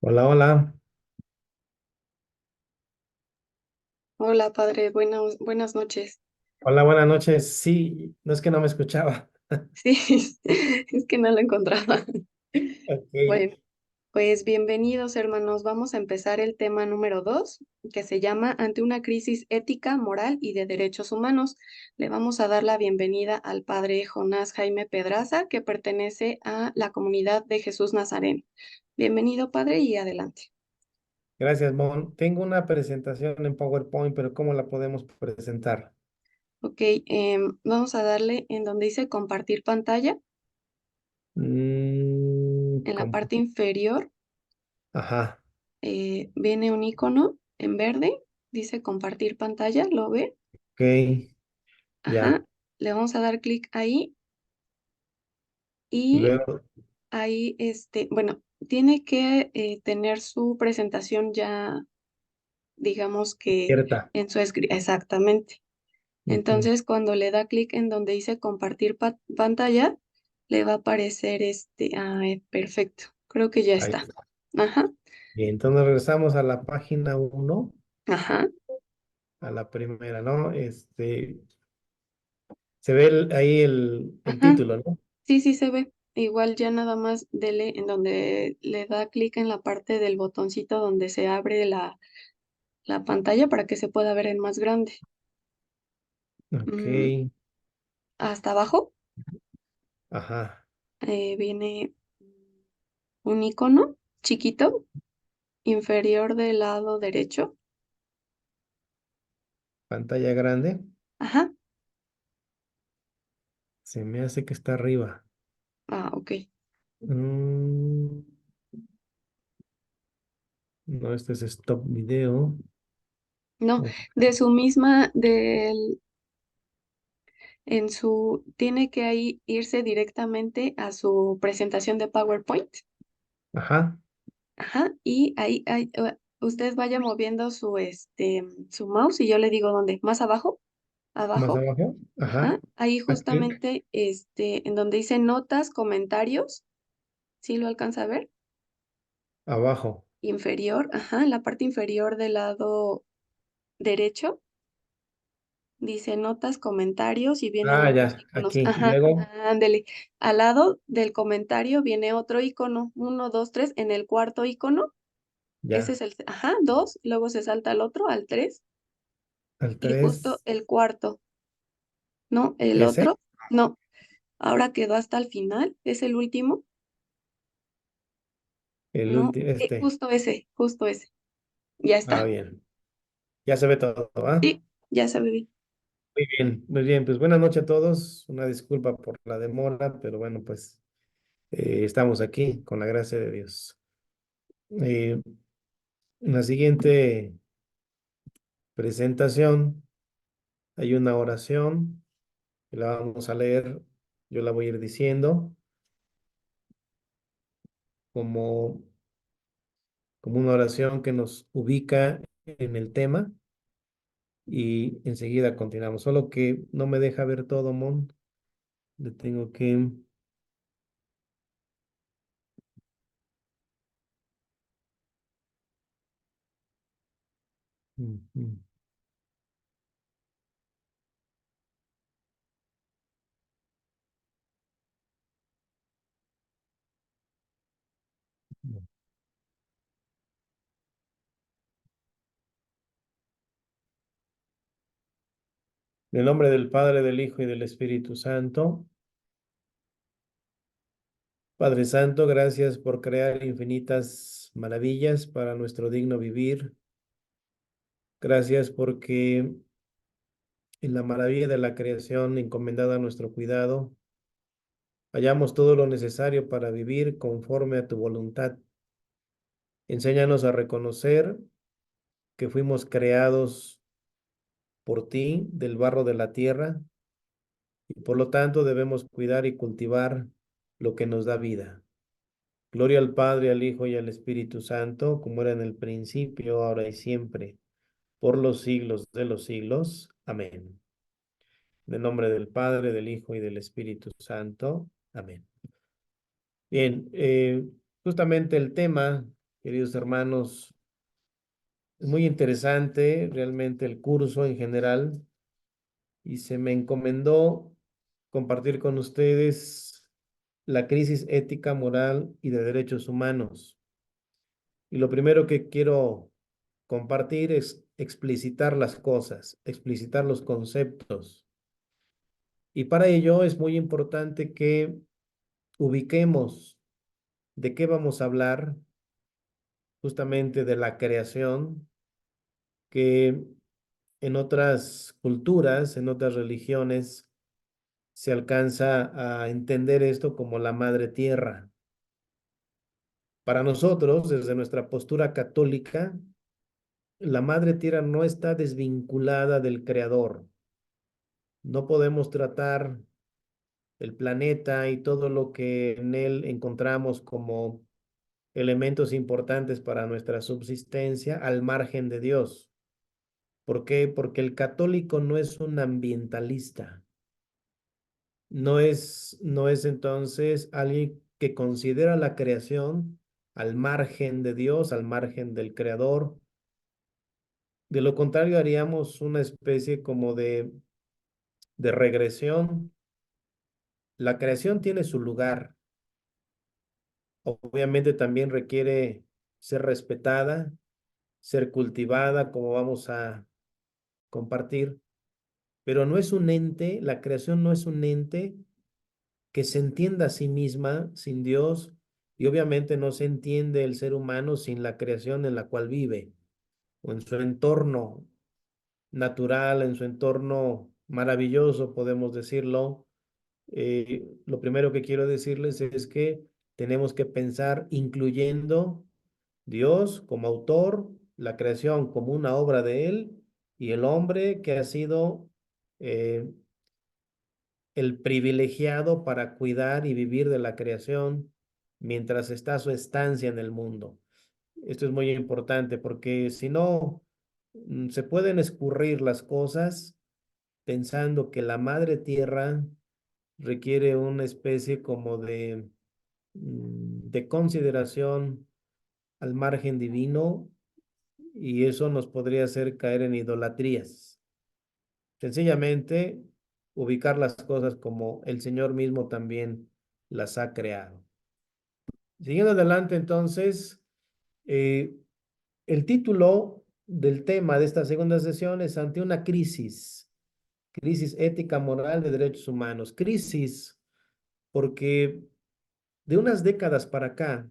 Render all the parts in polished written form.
Hola, hola. Hola, padre, buenas noches. Hola, buenas noches. Sí, no es que no me escuchaba. Sí, es que no lo encontraba. Ok, Bueno, pues bienvenidos, hermanos. Vamos a empezar el tema número 2, que se llama Ante una crisis ética, moral y de derechos humanos. Le vamos a dar la bienvenida al padre Jonás Jaime Pedraza, que pertenece a la comunidad de Jesús Nazareno. Bienvenido, padre, y adelante. gracias, Mon. Tengo una presentación en PowerPoint, pero ¿cómo la podemos presentar? Ok, vamos a darle en donde dice compartir pantalla, en la parte inferior. Ajá, Viene un icono en verde, dice compartir pantalla, ¿lo ve? ok, ya. Ajá, le vamos a dar clic ahí y Luego, ahí, bueno, tiene que tener su presentación ya, digamos que cierta. en su exactamente. Ujú. Entonces, cuando le da clic en donde dice compartir pantalla, le va a aparecer perfecto. Creo que ya Ahí está. está. Ajá, Bien, entonces regresamos a la página uno, ajá, a la primera, ¿no? Se ve ahí el ajá. título, ¿no? Sí, sí se ve. Igual ya nada más dele en donde le da clic en la parte del botoncito donde se abre la pantalla para que se pueda ver en más grande. Ok, Mm, Hasta abajo ajá. viene un icono chiquito, inferior del lado derecho. Pantalla grande. Ajá. Se me hace que está arriba. Ah, ok. Mm, no, este es Stop Video. No, Ok. de su misma, tiene que ahí irse directamente a su presentación de PowerPoint. Ajá, Ajá, y usted vaya moviendo su mouse y yo le digo dónde, más abajo, más abajo, abajo. Ajá, ajá, ahí aquí, justamente, en donde dice notas, comentarios, ¿sí lo alcanza a ver? abajo. Inferior, ajá, en la parte inferior del lado derecho, dice notas, comentarios y vienen Ah, otros ya, iconos, aquí. ajá, Luego, ándele, al lado del comentario viene otro icono, uno, dos, tres, en el cuarto icono. Ese ya. es ajá, dos, luego se salta al otro, al tres, El y justo 3 el cuarto, ¿no? El ese, otro, no, ahora quedó hasta el final, es el último, el ¿no? último, Justo ese, ya Ah, está. bien. Ya se ve todo, ¿ah? Sí, ya se ve bien. Muy bien, muy bien. Pues buenas noches a todos. Una disculpa por la demora, pero bueno, pues estamos aquí con la gracia de Dios. En la siguiente presentación hay una oración que la vamos a leer. Yo la voy a ir diciendo como como una oración que nos ubica en el tema y enseguida continuamos. Solo que no me deja ver todo, Mon. Le tengo que... Ujú. En el nombre del Padre, del Hijo y del Espíritu Santo. Padre Santo, gracias por crear infinitas maravillas para nuestro digno vivir. Gracias porque en la maravilla de la creación encomendada a nuestro cuidado, hallamos todo lo necesario para vivir conforme a tu voluntad. Enséñanos a reconocer que fuimos creados por ti del barro de la tierra y por lo tanto debemos cuidar y cultivar lo que nos da vida. Gloria al Padre, al Hijo y al Espíritu Santo, como era en el principio, ahora y siempre, por los siglos de los siglos. Amén. En el nombre del Padre, del Hijo y del Espíritu Santo. Amén. Bien, justamente el tema queridos hermanos. Es muy interesante realmente el curso en general y se me encomendó compartir con ustedes la crisis ética, moral y de derechos humanos. Y lo primero que quiero compartir es explicitar las cosas, explicitar los conceptos. Y para ello es muy importante que ubiquemos de qué vamos a hablar, justamente de la creación, que en otras culturas, en otras religiones, se alcanza a entender esto como la madre tierra. Para nosotros, desde nuestra postura católica, la madre tierra no está desvinculada del creador. No podemos tratar el planeta y todo lo que en él encontramos como elementos importantes para nuestra subsistencia al margen de Dios. ¿Por qué? Porque el católico no es un ambientalista. No es entonces alguien que considera la creación al margen de Dios, al margen del creador. De lo contrario, haríamos una especie como de regresión. La creación tiene su lugar. Obviamente también requiere ser respetada, ser cultivada, como vamos a compartir, pero no es un ente, la creación no es un ente que se entienda a sí misma sin Dios, y obviamente no se entiende el ser humano sin la creación en la cual vive o en su entorno natural, en su entorno maravilloso, podemos decirlo. Lo primero que quiero decirles es que tenemos que pensar incluyendo Dios como autor, la creación como una obra de Él y el hombre que ha sido eh, el privilegiado para cuidar y vivir de la creación mientras está su estancia en el mundo. Esto es muy importante porque si no, se pueden escurrir las cosas pensando que la madre tierra requiere una especie como de consideración al margen divino, y eso nos podría hacer caer en idolatrías. Sencillamente, ubicar las cosas como el Señor mismo también las ha creado. Siguiendo adelante, entonces, eh, el título del tema de esta segunda sesión es Ante una crisis ética, moral de derechos humanos. Crisis porque de unas décadas para acá,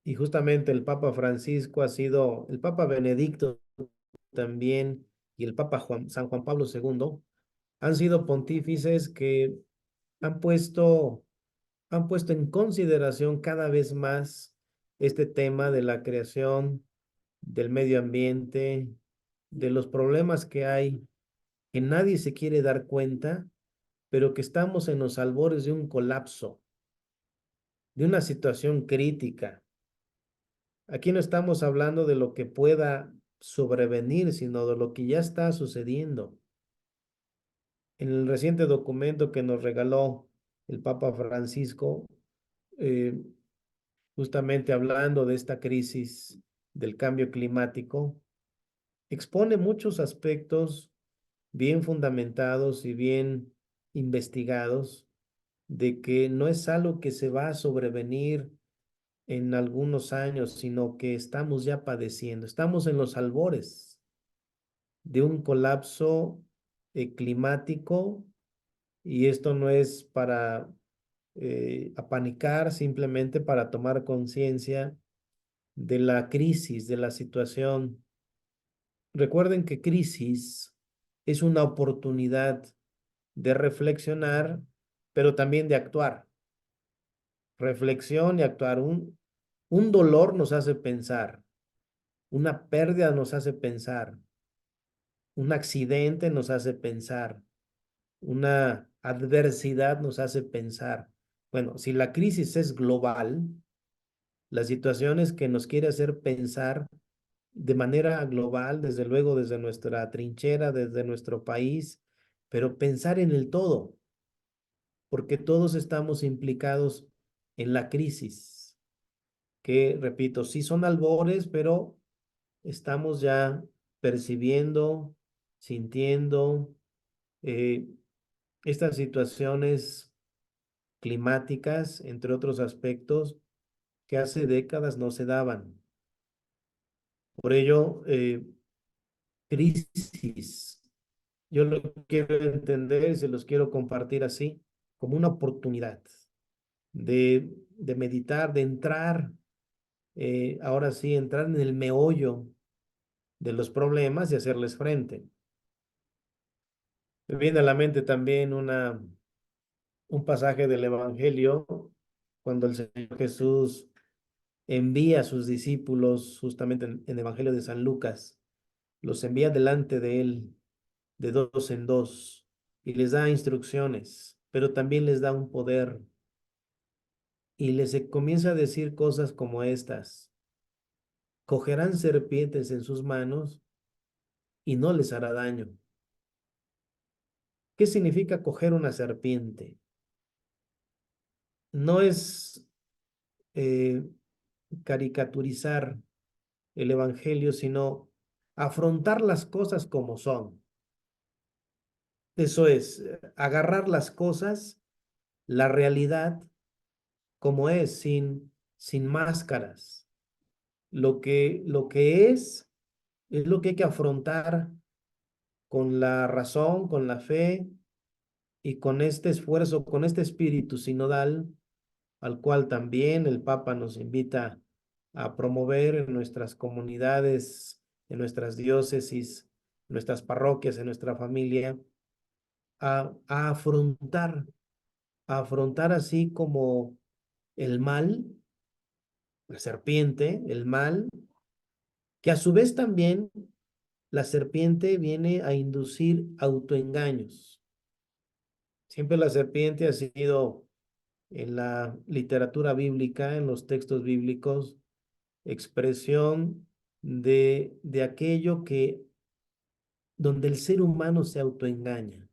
y justamente el Papa Francisco ha sido, el Papa Benedicto también, y el Papa San Juan Pablo II, han sido pontífices que han puesto, han puesto en consideración cada vez más este tema de la creación, del medio ambiente, de los problemas que hay, que nadie se quiere dar cuenta, pero que estamos en los albores de un colapso, de una situación crítica. Aquí no estamos hablando de lo que pueda sobrevenir, sino de lo que ya está sucediendo. En el reciente documento que nos regaló el Papa Francisco, eh, justamente hablando de esta crisis del cambio climático, expone muchos aspectos bien fundamentados y bien investigados de que no es algo que se va a sobrevenir en algunos años, sino que estamos ya padeciendo, estamos en los albores de un colapso climático, y esto no es para apanicar, simplemente para tomar conciencia de la crisis, de la situación. Recuerden que crisis es una oportunidad de reflexionar, pero también de actuar. Reflexión y actuar. Un dolor nos hace pensar, una pérdida nos hace pensar, un accidente nos hace pensar, una adversidad nos hace pensar. Bueno, si la crisis es global, la situación es que nos quiere hacer pensar de manera global, desde luego desde nuestra trinchera, desde nuestro país, pero pensar en el todo, porque todos estamos implicados en la crisis que, repito, sí son albores, pero estamos ya percibiendo, sintiendo eh, estas situaciones climáticas, entre otros aspectos, que hace décadas no se daban. Por ello, crisis, yo lo quiero entender y se los quiero compartir así, como una oportunidad de meditar, de entrar, ahora sí, entrar en el meollo de los problemas y hacerles frente. Me viene a la mente también un pasaje del Evangelio cuando el Señor Jesús envía a sus discípulos, justamente en el Evangelio de San Lucas, los envía delante de él de dos en dos y les da instrucciones, pero también les da un poder y les comienza a decir cosas como estas: cogerán serpientes en sus manos y no les hará daño. ¿Qué significa coger una serpiente? No es eh, caricaturizar el Evangelio, sino afrontar las cosas como son. Eso es, agarrar las cosas, la realidad como es, sin máscaras. Lo que es lo que hay que afrontar con la razón, con la fe y con este esfuerzo, con este espíritu sinodal al cual también el Papa nos invita a promover en nuestras comunidades, en nuestras diócesis, en nuestras parroquias, en nuestra familia, a afrontar así como el mal, la serpiente, el mal, que a su vez también la serpiente viene a inducir autoengaños. Siempre la serpiente ha sido en la literatura bíblica, en los textos bíblicos, expresión de aquello que donde el ser humano se autoengaña.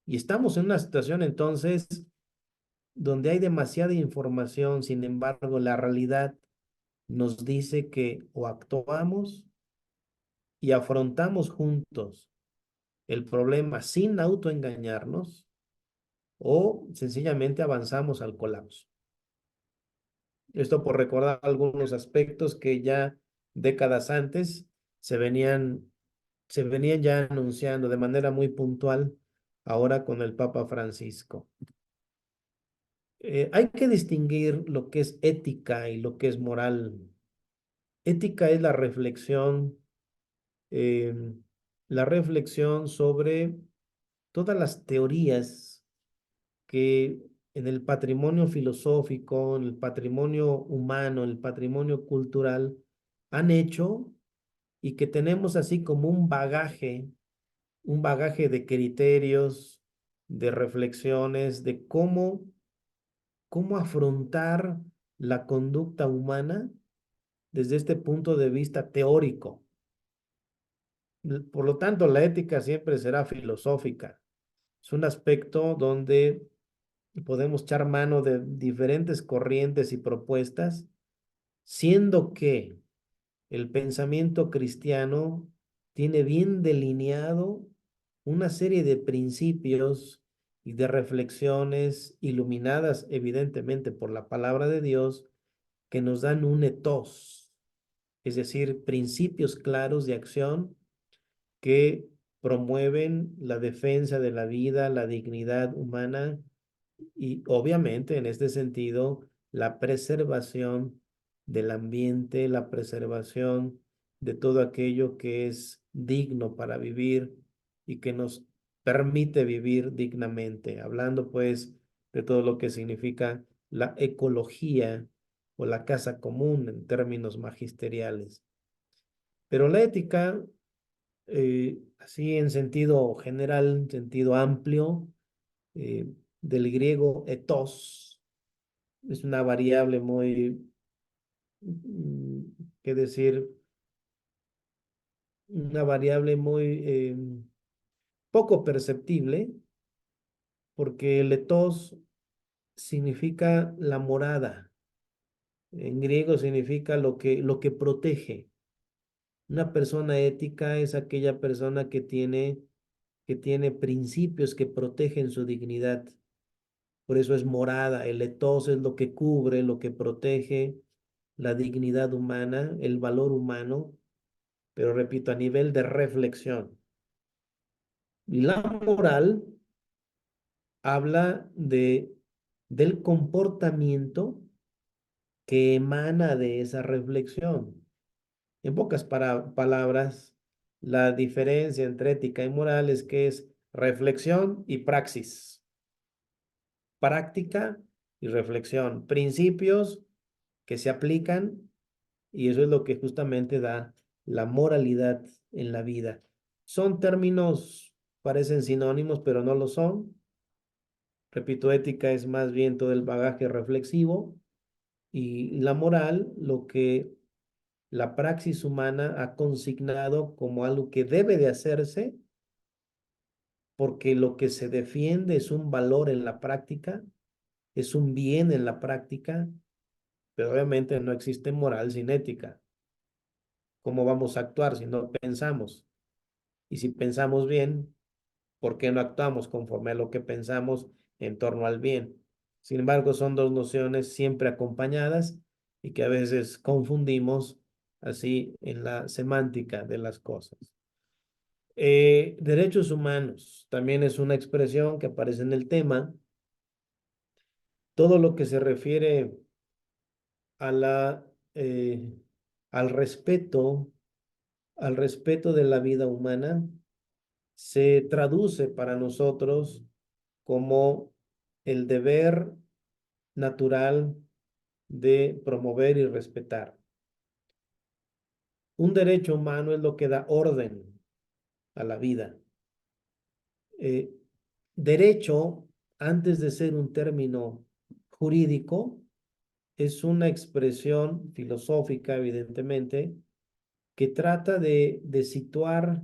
Y estamos en una situación entonces donde hay demasiada información, sin embargo, la realidad nos dice que o actuamos y afrontamos juntos el problema sin autoengañarnos o sencillamente avanzamos al colapso. Esto por recordar algunos aspectos que ya décadas antes se venían, se venían ya anunciando de manera muy puntual ahora con el Papa Francisco. Hay que distinguir lo que es ética y lo que es moral. Ética es eh, la reflexión sobre todas las teorías que en el patrimonio filosófico, en el patrimonio humano, en el patrimonio cultural, han hecho y que tenemos así como un bagaje de criterios, de reflexiones, de cómo afrontar la conducta humana desde este punto de vista teórico. Por lo tanto, la ética siempre será filosófica. Es un aspecto donde podemos echar mano de diferentes corrientes y propuestas, siendo que el pensamiento cristiano tiene bien delineado una serie de principios y de reflexiones iluminadas evidentemente por la palabra de Dios que nos dan un ethos, es decir, principios claros de acción que promueven la defensa de la vida, la dignidad humana y obviamente en este sentido la preservación del ambiente, la preservación de todo aquello que es digno para vivir y que nos permite vivir dignamente, hablando pues de todo lo que significa la ecología o la casa común en términos magisteriales. Pero la ética, así en sentido general, en sentido amplio, eh, del griego ethos, es una variable muy, mm, qué decir, una variable muy poco perceptible, porque el ethos significa la morada, En griego significa lo que protege. Una persona ética es aquella persona que tiene principios que protegen su dignidad. Por eso es morada. El ethos es lo que cubre, lo que protege la dignidad humana, el valor humano, pero repito, a nivel de reflexión. Y la moral habla del comportamiento que emana de esa reflexión. En pocas palabras, la diferencia entre ética y moral es que es reflexión y praxis, práctica y reflexión, principios que se aplican, y eso es lo que justamente da la moralidad en la vida. Son términos, parecen sinónimos, pero no lo son. Repito, ética es más bien todo el bagaje reflexivo, y la moral, lo que la praxis humana ha consignado como algo que debe de hacerse, porque lo que se defiende es un valor en la práctica, es un bien en la práctica, pero obviamente no existe moral sin ética. ¿Cómo vamos a actuar si no pensamos? Y si pensamos bien, ¿por qué no actuamos conforme a lo que pensamos en torno al bien? Sin embargo, son dos nociones siempre acompañadas y que a veces confundimos así en la semántica de las cosas. Derechos humanos también es una expresión que aparece en el tema. Todo lo que se refiere a eh, al respeto, al respeto de la vida humana, se traduce para nosotros como el deber natural de promover y respetar. Un derecho humano es lo que da orden a la vida. Eh, Derecho, antes de ser un término jurídico, es una expresión filosófica, evidentemente, que trata de situar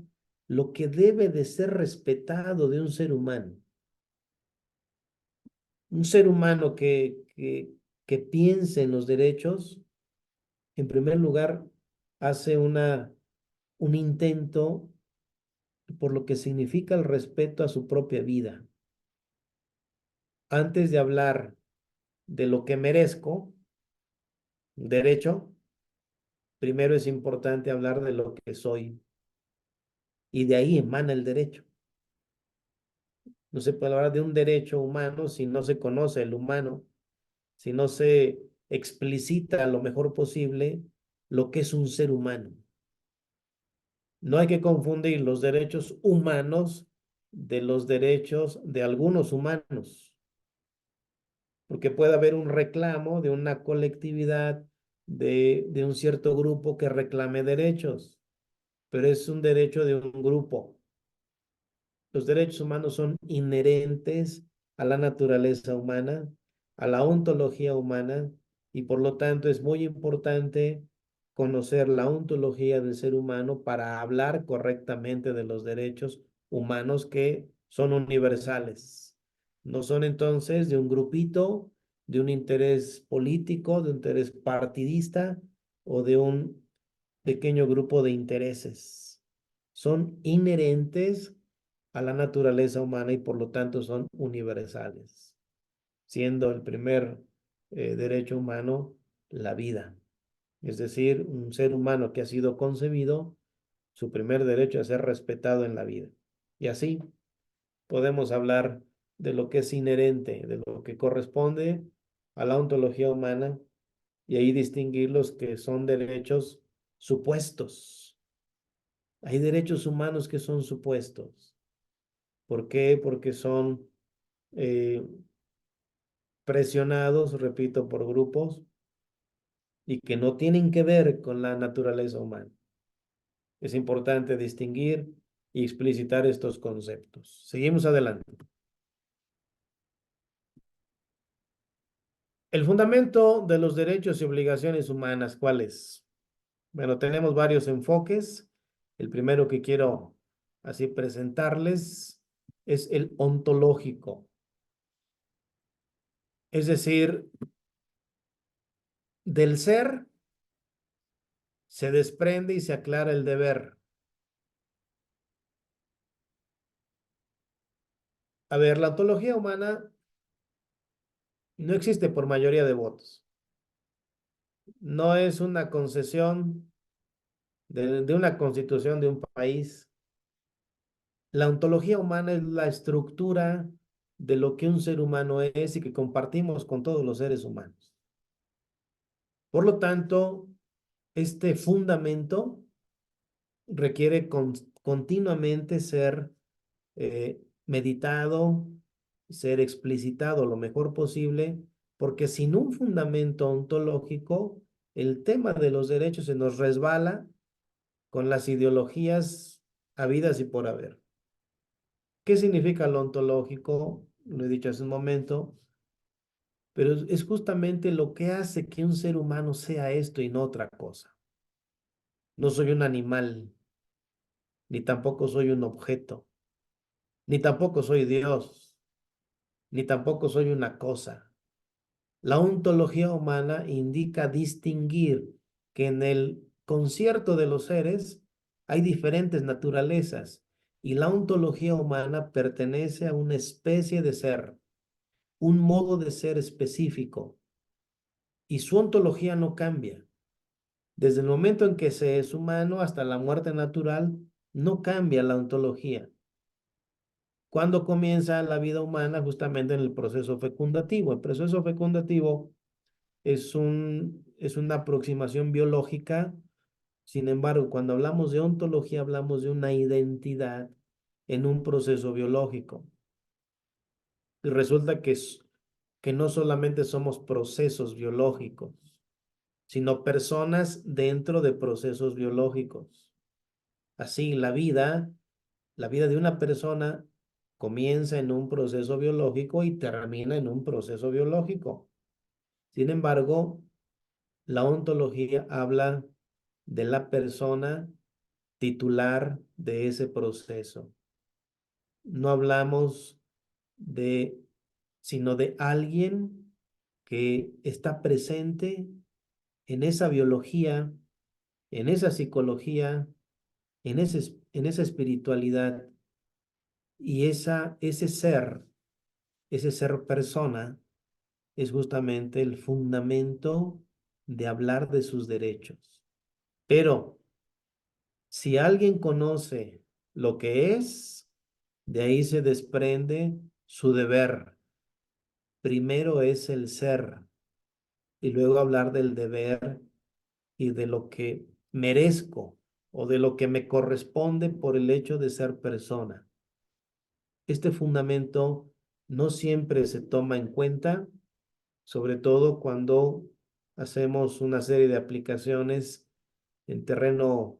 lo que debe de ser respetado de un ser humano. Un ser humano que piense en los derechos, en primer lugar, hace un intento por lo que significa el respeto a su propia vida. Antes de hablar de lo que merezco, derecho, primero es importante hablar de lo que soy, y de ahí emana el derecho. No se puede hablar de un derecho humano si no se conoce el humano, si no se explicita lo mejor posible lo que es un ser humano. No hay que confundir los derechos humanos de los derechos de algunos humanos, porque puede haber un reclamo de una colectividad, de un cierto grupo que reclame derechos, pero es un derecho de un grupo. Los derechos humanos son inherentes a la naturaleza humana, a la ontología humana, y por lo tanto es muy importante conocer la ontología del ser humano para hablar correctamente de los derechos humanos que son universales. No son entonces de un grupito, de un interés político, de un interés partidista o de un pequeño grupo de intereses. Son inherentes a la naturaleza humana y por lo tanto son universales, siendo el primer derecho humano la vida. Es decir, un ser humano que ha sido concebido, su primer derecho es ser respetado en la vida. Y así podemos hablar de lo que es inherente, de lo que corresponde a la ontología humana, y ahí distinguir los que son derechos supuestos. Hay derechos humanos que son supuestos. ¿Por qué? Porque son eh, presionados, repito, por grupos y que no tienen que ver con la naturaleza humana. Es importante distinguir y explicitar estos conceptos. Seguimos adelante. El fundamento de los derechos y obligaciones humanas, ¿cuál es? Bueno, tenemos varios enfoques. El primero que quiero así presentarles es el ontológico. Es decir, Del ser se desprende y se aclara el deber. A ver, la ontología humana no existe por mayoría de votos. No es una concesión de una constitución de un país. La ontología humana es la estructura de lo que un ser humano es y que compartimos con todos los seres humanos. Por lo tanto, este fundamento requiere continuamente ser meditado, ser explicitado lo mejor posible, porque sin un fundamento ontológico, el tema de los derechos se nos resbala con las ideologías habidas y por haber. ¿Qué significa lo ontológico? Lo he dicho hace un momento, pero es justamente lo que hace que un ser humano sea esto y no otra cosa. No soy un animal, ni tampoco soy un objeto, ni tampoco soy Dios, ni tampoco soy una cosa. La ontología humana indica distinguir que en el concierto de los seres hay diferentes naturalezas y la ontología humana pertenece a una especie de ser, un modo de ser específico y su ontología no cambia. Desde el momento en que se es humano hasta la muerte natural, no cambia la ontología. ¿Cuándo comienza la vida humana? Justamente en el proceso fecundativo. El proceso fecundativo es una aproximación biológica. Sin embargo, cuando hablamos de ontología, hablamos de una identidad en un proceso biológico. Y resulta que no solamente somos procesos biológicos, sino personas dentro de procesos biológicos. Así, la vida de una persona comienza en un proceso biológico y termina en un proceso biológico. Sin embargo, la ontología habla de la persona titular de ese proceso. No hablamos de, sino de alguien que está presente en esa biología, en esa psicología, en esa espiritualidad y ese ser persona, es justamente el fundamento de hablar de sus derechos. Pero si alguien conoce lo que es, de ahí se desprende su deber. Primero es el ser y luego hablar del deber y de lo que merezco o de lo que me corresponde por el hecho de ser persona. Este fundamento no siempre se toma en cuenta, sobre todo cuando hacemos una serie de aplicaciones en terreno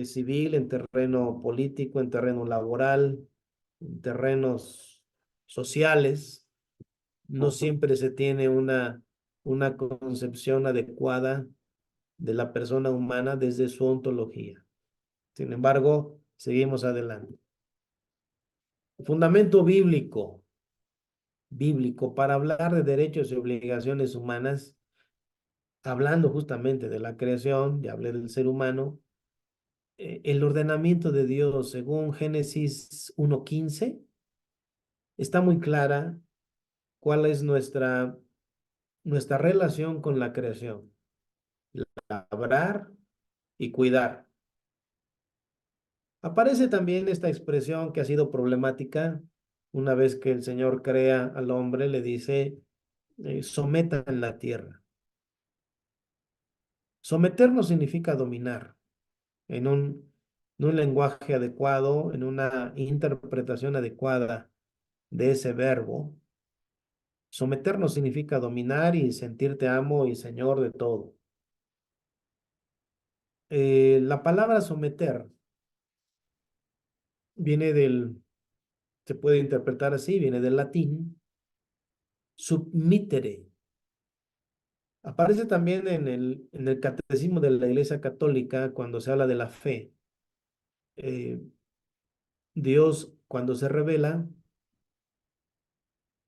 civil, en terreno político, en terreno laboral, en terrenos sociales. No siempre se tiene una concepción adecuada de la persona humana desde su ontología. Sin embargo, seguimos adelante. Fundamento bíblico para hablar de derechos y obligaciones humanas, hablando justamente de la creación, ya hablé del ser humano, el ordenamiento de Dios según Génesis 1:15 está muy clara cuál es nuestra relación con la creación. Labrar y cuidar. Aparece también esta expresión que ha sido problemática una vez que el Señor crea al hombre, le dice, sometan la tierra. Someter no significa dominar en en un lenguaje adecuado, en una interpretación adecuada de ese verbo. Someter no significa dominar y sentirte amo y señor de todo. La palabra someter viene se puede interpretar así, viene del latín, submittere. Aparece también en el catecismo de la Iglesia Católica cuando se habla de la fe. Eh, Dios, cuando se revela,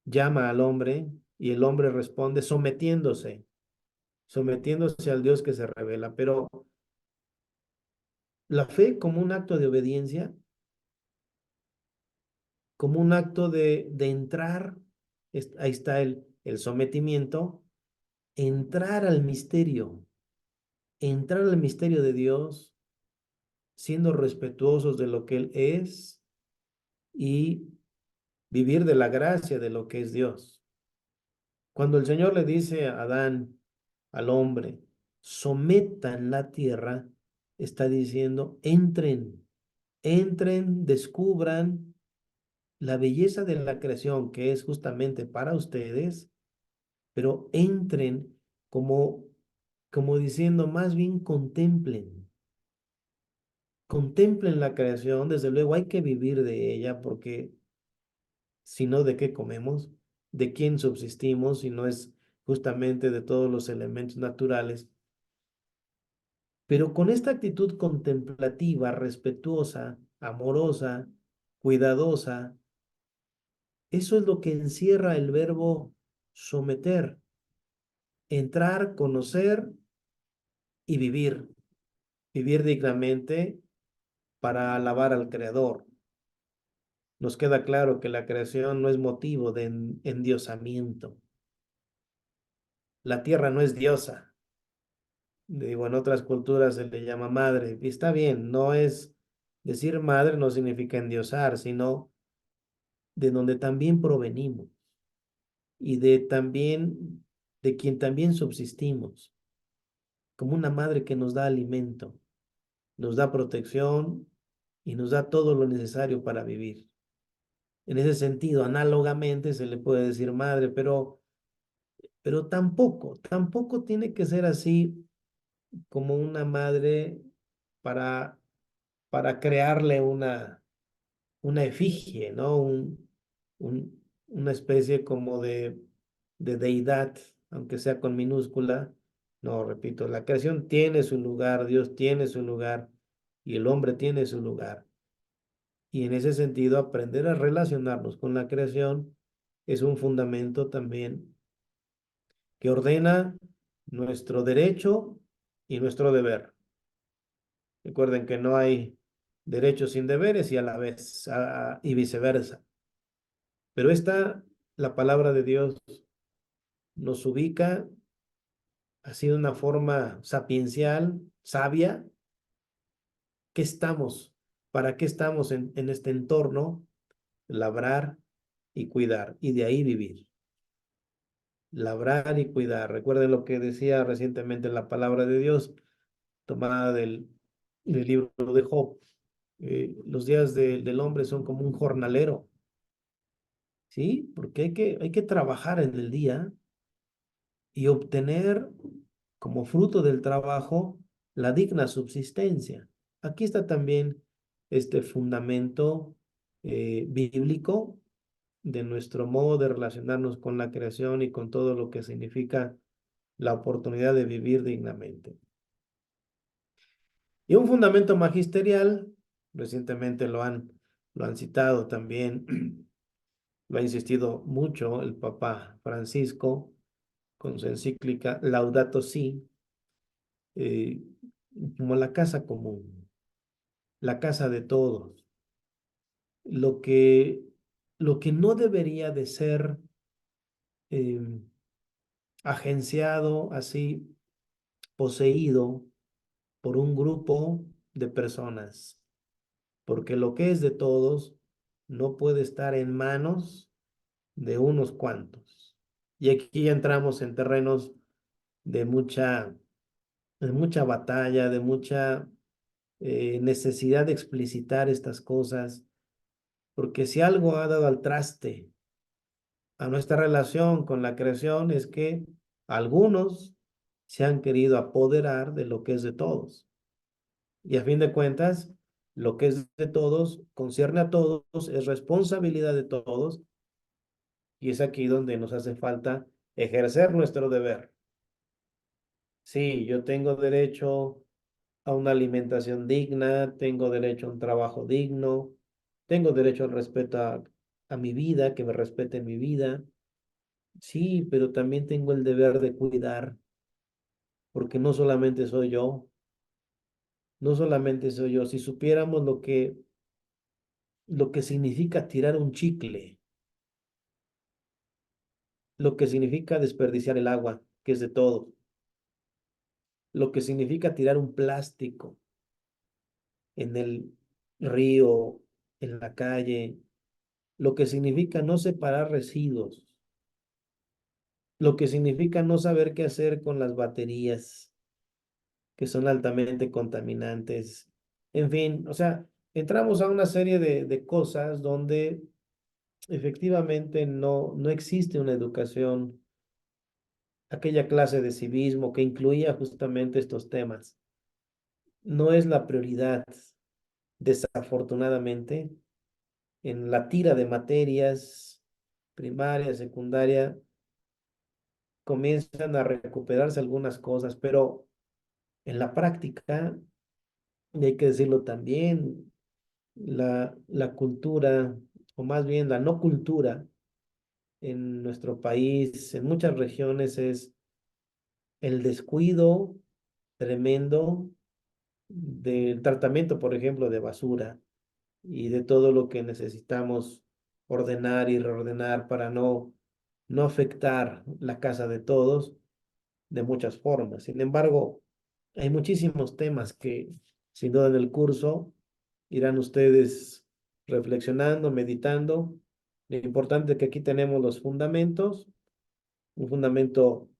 llama al hombre y el hombre responde sometiéndose. sometiéndose al Dios que se revela. Pero la fe como un acto de obediencia, como un acto de entrar, ahí está el sometimiento, entrar al misterio de Dios, siendo respetuosos de lo que Él es y vivir de la gracia de lo que es Dios. Cuando el Señor le dice a Adán, al hombre, sometan la tierra, está diciendo, entren, descubran la belleza de la creación que es justamente para ustedes, pero entren como, como diciendo, más bien contemplen la creación, desde luego hay que vivir de ella porque si no, ¿de qué comemos? ¿De quién subsistimos? Si no es justamente de todos los elementos naturales. Pero con esta actitud contemplativa, respetuosa, amorosa, cuidadosa, eso es lo que encierra el verbo someter, entrar, conocer y vivir dignamente para alabar al Creador. Nos queda claro que la creación no es motivo de endiosamiento. La tierra no es diosa. Digo, en otras culturas se le llama madre. Y está bien, no es decir madre no significa endiosar, sino de donde también provenimos y de también de quien también subsistimos, como una madre que nos da alimento, nos da protección y nos da todo lo necesario para vivir. En ese sentido, análogamente se le puede decir madre, pero tampoco tiene que ser así como una madre para, para crearle una efigie, ¿no? Una especie como de deidad, aunque sea con minúscula. No, repito, la creación tiene su lugar, Dios tiene su lugar y el hombre tiene su lugar. Y en ese sentido, aprender a relacionarnos con la creación es un fundamento también que ordena nuestro derecho y nuestro deber. Recuerden que no hay derechos sin deberes y a la vez y viceversa. Pero la palabra de Dios nos ubica así de una forma sapiencial, sabia. ¿Qué estamos? ¿Para qué estamos en este entorno? Labrar y cuidar, y de ahí vivir. Labrar y cuidar. Recuerden lo que decía recientemente la palabra de Dios, tomada del libro de Job. Los días del hombre son como un jornalero, ¿sí? Porque hay que trabajar en el día y obtener como fruto del trabajo la digna subsistencia. Aquí está también este fundamento bíblico de nuestro modo de relacionarnos con la creación y con todo lo que significa la oportunidad de vivir dignamente. Y un fundamento magisterial, recientemente lo han citado también, lo ha insistido mucho el Papa Francisco con su encíclica Laudato Si, eh, como la casa común, la casa de todos, lo que, lo que no debería de ser eh, agenciado así, poseído por un grupo de personas, porque lo que es de todos no puede estar en manos de unos cuantos. Y aquí ya entramos en terrenos de mucha batalla, de mucha necesidad de explicitar estas cosas, porque si algo ha dado al traste a nuestra relación con la creación es que algunos se han querido apoderar de lo que es de todos. Y a fin de cuentas, lo que es de todos concierne a todos, es responsabilidad de todos, y es aquí donde nos hace falta ejercer nuestro deber. Sí, yo tengo derecho a una alimentación digna, tengo derecho a un trabajo digno, tengo derecho al respeto a mi vida, que me respeten mi vida. Sí, pero también tengo el deber de cuidar porque no solamente soy yo, no solamente soy yo, si supiéramos lo que significa tirar un chicle, lo que significa desperdiciar el agua, que es de todo, lo que significa tirar un plástico en el río, en la calle, lo que significa no separar residuos, lo que significa no saber qué hacer con las baterías, que son altamente contaminantes. En fin, o sea, entramos a una serie de cosas donde efectivamente no existe una educación, aquella clase de civismo que incluía justamente estos temas. No es la prioridad, desafortunadamente, en la tira de materias primaria, secundaria, comienzan a recuperarse algunas cosas, pero en la práctica, y hay que decirlo también, la cultura, o más bien la no cultura en nuestro país, en muchas regiones, es el descuido tremendo del tratamiento, por ejemplo, de basura y de todo lo que necesitamos ordenar y reordenar para no afectar la casa de todos de muchas formas. Sin embargo, hay muchísimos temas que sin duda en el curso irán ustedes reflexionando, meditando. Lo importante es que aquí tenemos los fundamentos, un fundamento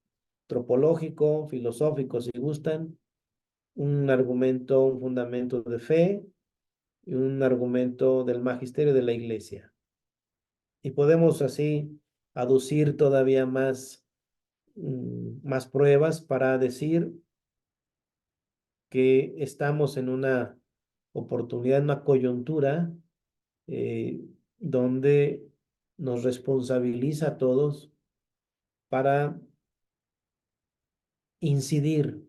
tropológico, filosófico, si gustan, un argumento, un fundamento de fe y un argumento del magisterio de la iglesia. Y podemos así aducir todavía más pruebas para decir que estamos en una oportunidad, en una coyuntura eh, donde nos responsabiliza a todos para incidir,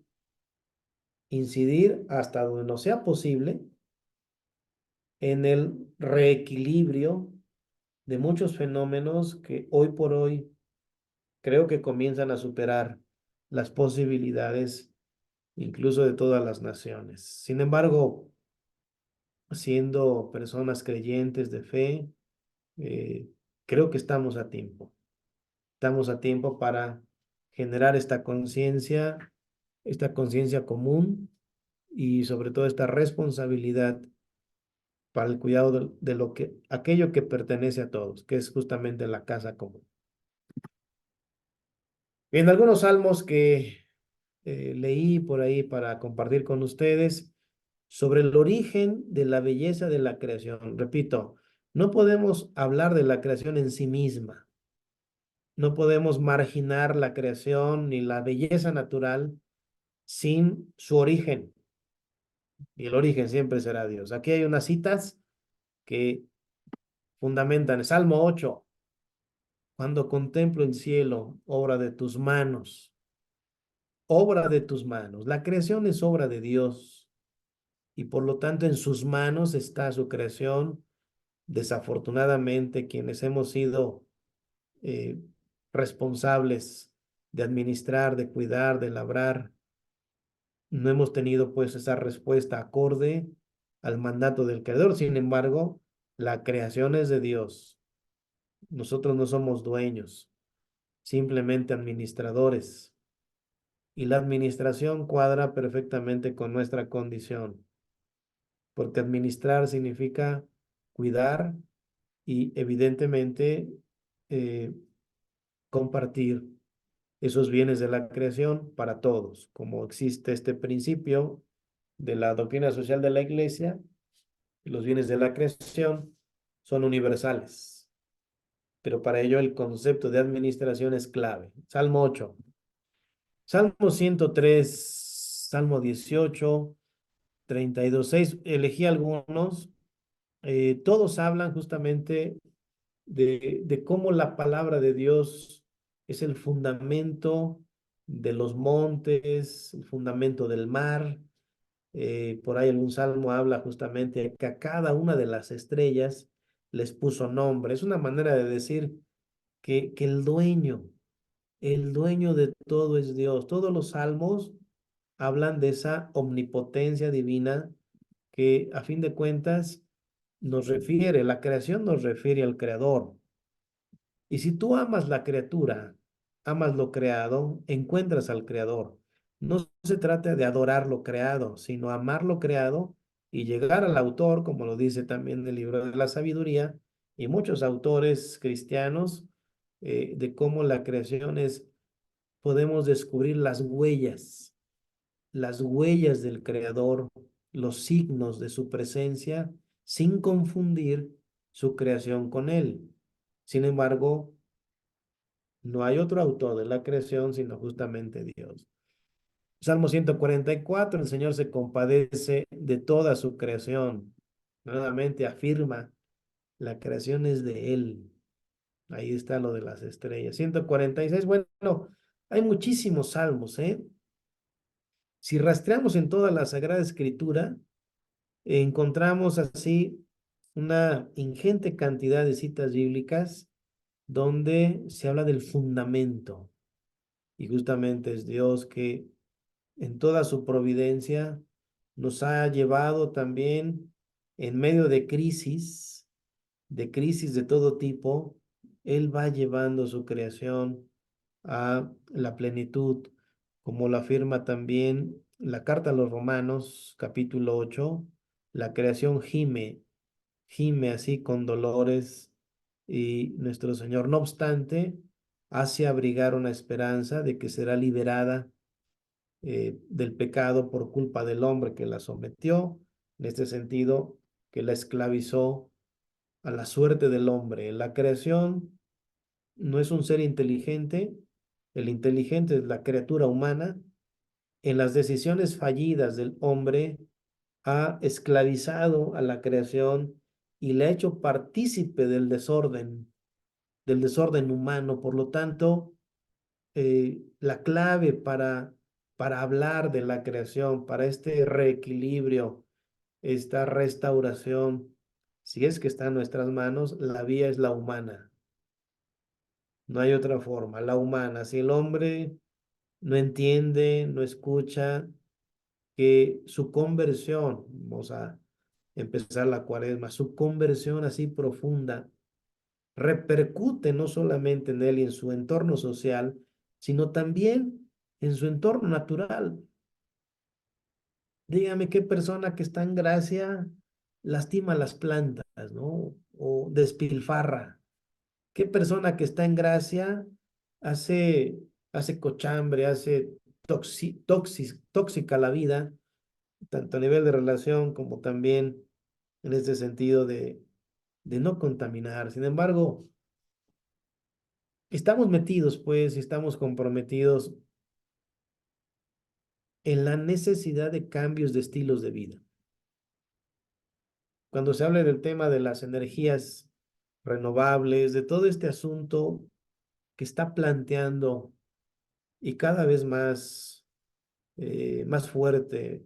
incidir hasta donde nos sea posible en el reequilibrio de muchos fenómenos que hoy por hoy creo que comienzan a superar las posibilidades incluso de todas las naciones. Sin embargo, siendo personas creyentes de fe, eh, creo que estamos a tiempo. Estamos a tiempo para generar esta conciencia común y sobre todo esta responsabilidad para el cuidado de lo que, aquello que pertenece a todos, que es justamente la casa común. En algunos salmos que leí por ahí para compartir con ustedes sobre el origen de la belleza de la creación. Repito, no podemos hablar de la creación en sí misma. No podemos marginar la creación ni la belleza natural sin su origen. Y el origen siempre será Dios. Aquí hay unas citas que fundamentan. Salmo 8. Cuando contemplo el cielo, obra de tus manos, obra de tus manos. La creación es obra de Dios y por lo tanto en sus manos está su creación. Desafortunadamente, quienes hemos sido eh, responsables de administrar, de cuidar, de labrar, no hemos tenido pues esa respuesta acorde al mandato del Creador. Sin embargo, la creación es de Dios. Nosotros no somos dueños, simplemente administradores. Y la administración cuadra perfectamente con nuestra condición, porque administrar significa cuidar y evidentemente eh, compartir esos bienes de la creación para todos, como existe este principio de la doctrina social de la Iglesia, los bienes de la creación son universales, pero para ello el concepto de administración es clave. Salmo 8, Salmo 103, Salmo 18, 32, 6, elegí algunos, todos hablan justamente de cómo la palabra de Dios es el fundamento de los montes, el fundamento del mar. Por ahí algún salmo habla justamente que a cada una de las estrellas les puso nombre. Es una manera de decir que el dueño de todo es Dios. Todos los salmos hablan de esa omnipotencia divina que a fin de cuentas nos refiere, la creación nos refiere al creador. Y si tú amas la criatura, amas lo creado, encuentras al creador. No se trata de adorar lo creado, sino amar lo creado y llegar al autor, como lo dice también el libro de la sabiduría, y muchos autores cristianos, de cómo la creación es, podemos descubrir las huellas del creador, los signos de su presencia, sin confundir su creación con él. Sin embargo, no hay otro autor de la creación sino justamente Dios. Salmo 144, el Señor se compadece de toda su creación. Nuevamente afirma, la creación es de Él. Ahí está lo de las estrellas. 146, bueno, hay muchísimos salmos, ¿eh? Si rastreamos en toda la Sagrada Escritura, encontramos así una ingente cantidad de citas bíblicas donde se habla del fundamento. Y justamente es Dios que en toda su providencia nos ha llevado también en medio de crisis de todo tipo, Él va llevando su creación a la plenitud, como lo afirma también la carta a los Romanos, capítulo 8, la creación gime así con dolores y nuestro Señor, no obstante, hace abrigar una esperanza de que será liberada del pecado por culpa del hombre que la sometió, en este sentido, que la esclavizó a la suerte del hombre. La creación no es un ser inteligente, el inteligente es la criatura humana. En las decisiones fallidas del hombre ha esclavizado a la creación y le ha hecho partícipe del desorden humano. Por lo tanto, la clave para hablar de la creación, para este reequilibrio, esta restauración, si es que está en nuestras manos, la vía es la humana. No hay otra forma, la humana. Si el hombre no entiende, no escucha, que su conversión, vamos a empezar la cuaresma, su conversión así profunda, repercute no solamente en él y en su entorno social, sino también en su entorno natural. Dígame qué persona que está en gracia lastima las plantas, ¿no? O despilfarra. ¿Qué persona que está en gracia hace, hace cochambre, hace tóxica la vida, tanto a nivel de relación como también en este sentido de no contaminar? Sin embargo, estamos metidos, pues, y estamos comprometidos en la necesidad de cambios de estilos de vida. Cuando se habla del tema de las energías renovables, de todo este asunto que está planteando y cada vez más fuerte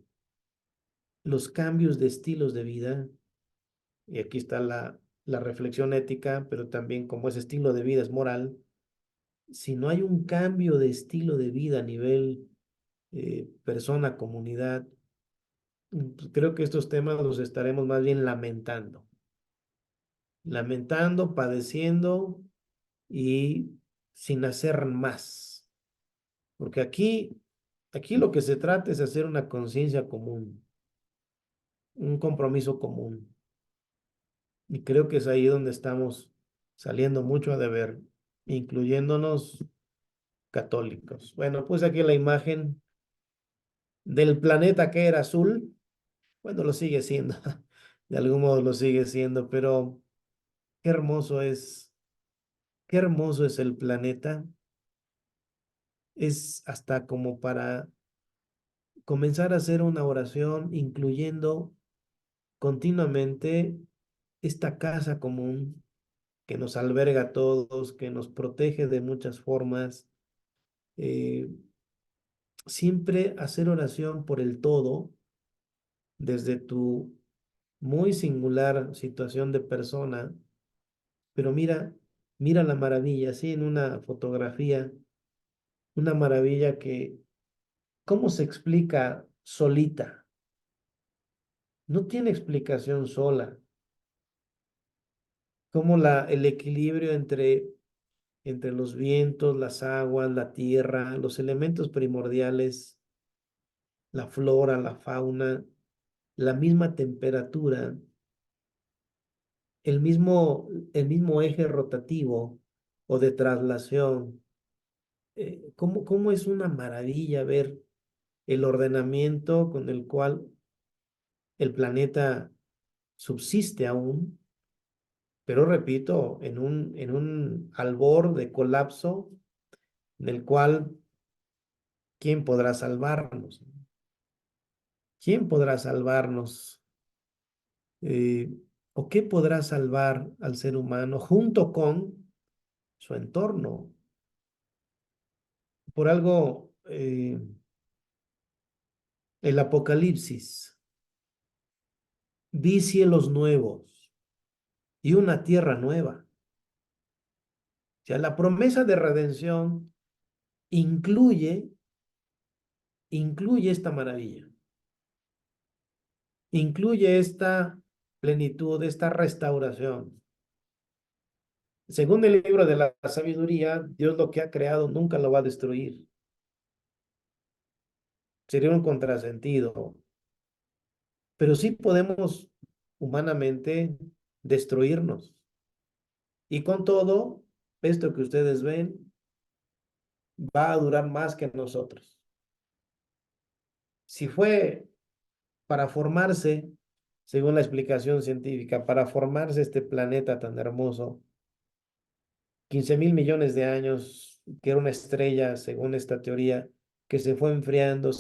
los cambios de estilos de vida, y aquí está la reflexión ética, pero también como ese estilo de vida es moral, si no hay un cambio de estilo de vida a nivel persona, comunidad, pues creo que estos temas los estaremos más bien lamentando, padeciendo y sin hacer más. Porque aquí lo que se trata es hacer una conciencia común, un compromiso común. Y creo que es ahí donde estamos saliendo mucho a deber, incluyéndonos católicos. Bueno, pues aquí la imagen del planeta que era azul, bueno, lo sigue siendo, de algún modo lo sigue siendo, pero qué hermoso es, qué hermoso es el planeta. Es hasta como para comenzar a hacer una oración incluyendo continuamente esta casa común que nos alberga a todos, que nos protege de muchas formas. eh, Siempre hacer oración por el todo, desde tu muy singular situación de persona, pero mira la maravilla, así en una fotografía, una maravilla que ¿cómo se explica solita? No tiene explicación sola. Como el equilibrio entre los vientos, las aguas, la tierra, los elementos primordiales, la flora, la fauna, la misma temperatura, el mismo eje rotativo o de traslación. ¿Cómo es una maravilla ver el ordenamiento con el cual el planeta subsiste aún, pero repito, en un albor de colapso del cual, ¿quién podrá salvarnos? ¿Quién podrá salvarnos? Eh, ¿O qué podrá salvar al ser humano junto con su entorno? Por algo, el Apocalipsis, vi cielos nuevos y una tierra nueva. O sea, la promesa de redención incluye, incluye esta maravilla, incluye esta plenitud, esta restauración. Según el libro de la sabiduría, Dios lo que ha creado nunca lo va a destruir. Sería un contrasentido, pero sí podemos humanamente destruirnos. Y con todo, esto que ustedes ven va a durar más que nosotros. Si fue para formarse, según la explicación científica, para formarse este planeta tan hermoso, 15.000 millones de años, que era una estrella, según esta teoría, que se fue enfriando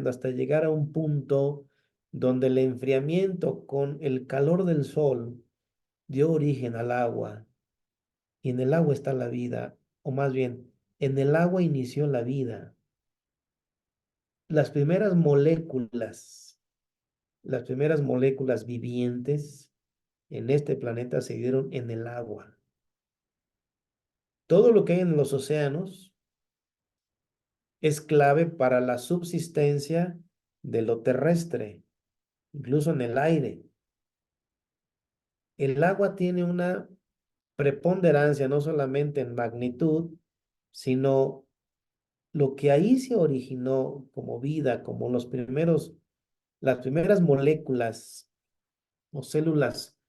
hasta llegar a un punto donde el enfriamiento con el calor del sol dio origen al agua, y en el agua está la vida, o más bien, en el agua inició la vida. Las primeras moléculas, las primeras moléculas vivientes en este planeta se dieron en el agua. Todo lo que hay en los océanos es clave para la subsistencia de lo terrestre, incluso en el aire. El agua tiene una preponderancia no solamente en magnitud, sino lo que ahí se originó como vida, como las primeras moléculas o células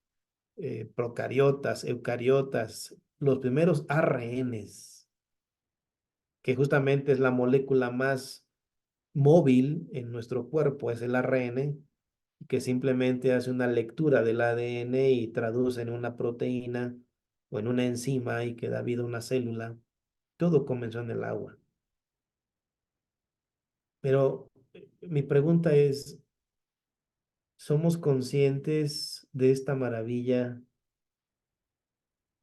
procariotas, eucariotas, los primeros ARNs, que justamente es la molécula más móvil en nuestro cuerpo, es el ARN, que simplemente hace una lectura del ADN y traduce en una proteína o en una enzima y que da vida a una célula. Todo comenzó en el agua. Pero mi pregunta es, ¿somos conscientes de esta maravilla?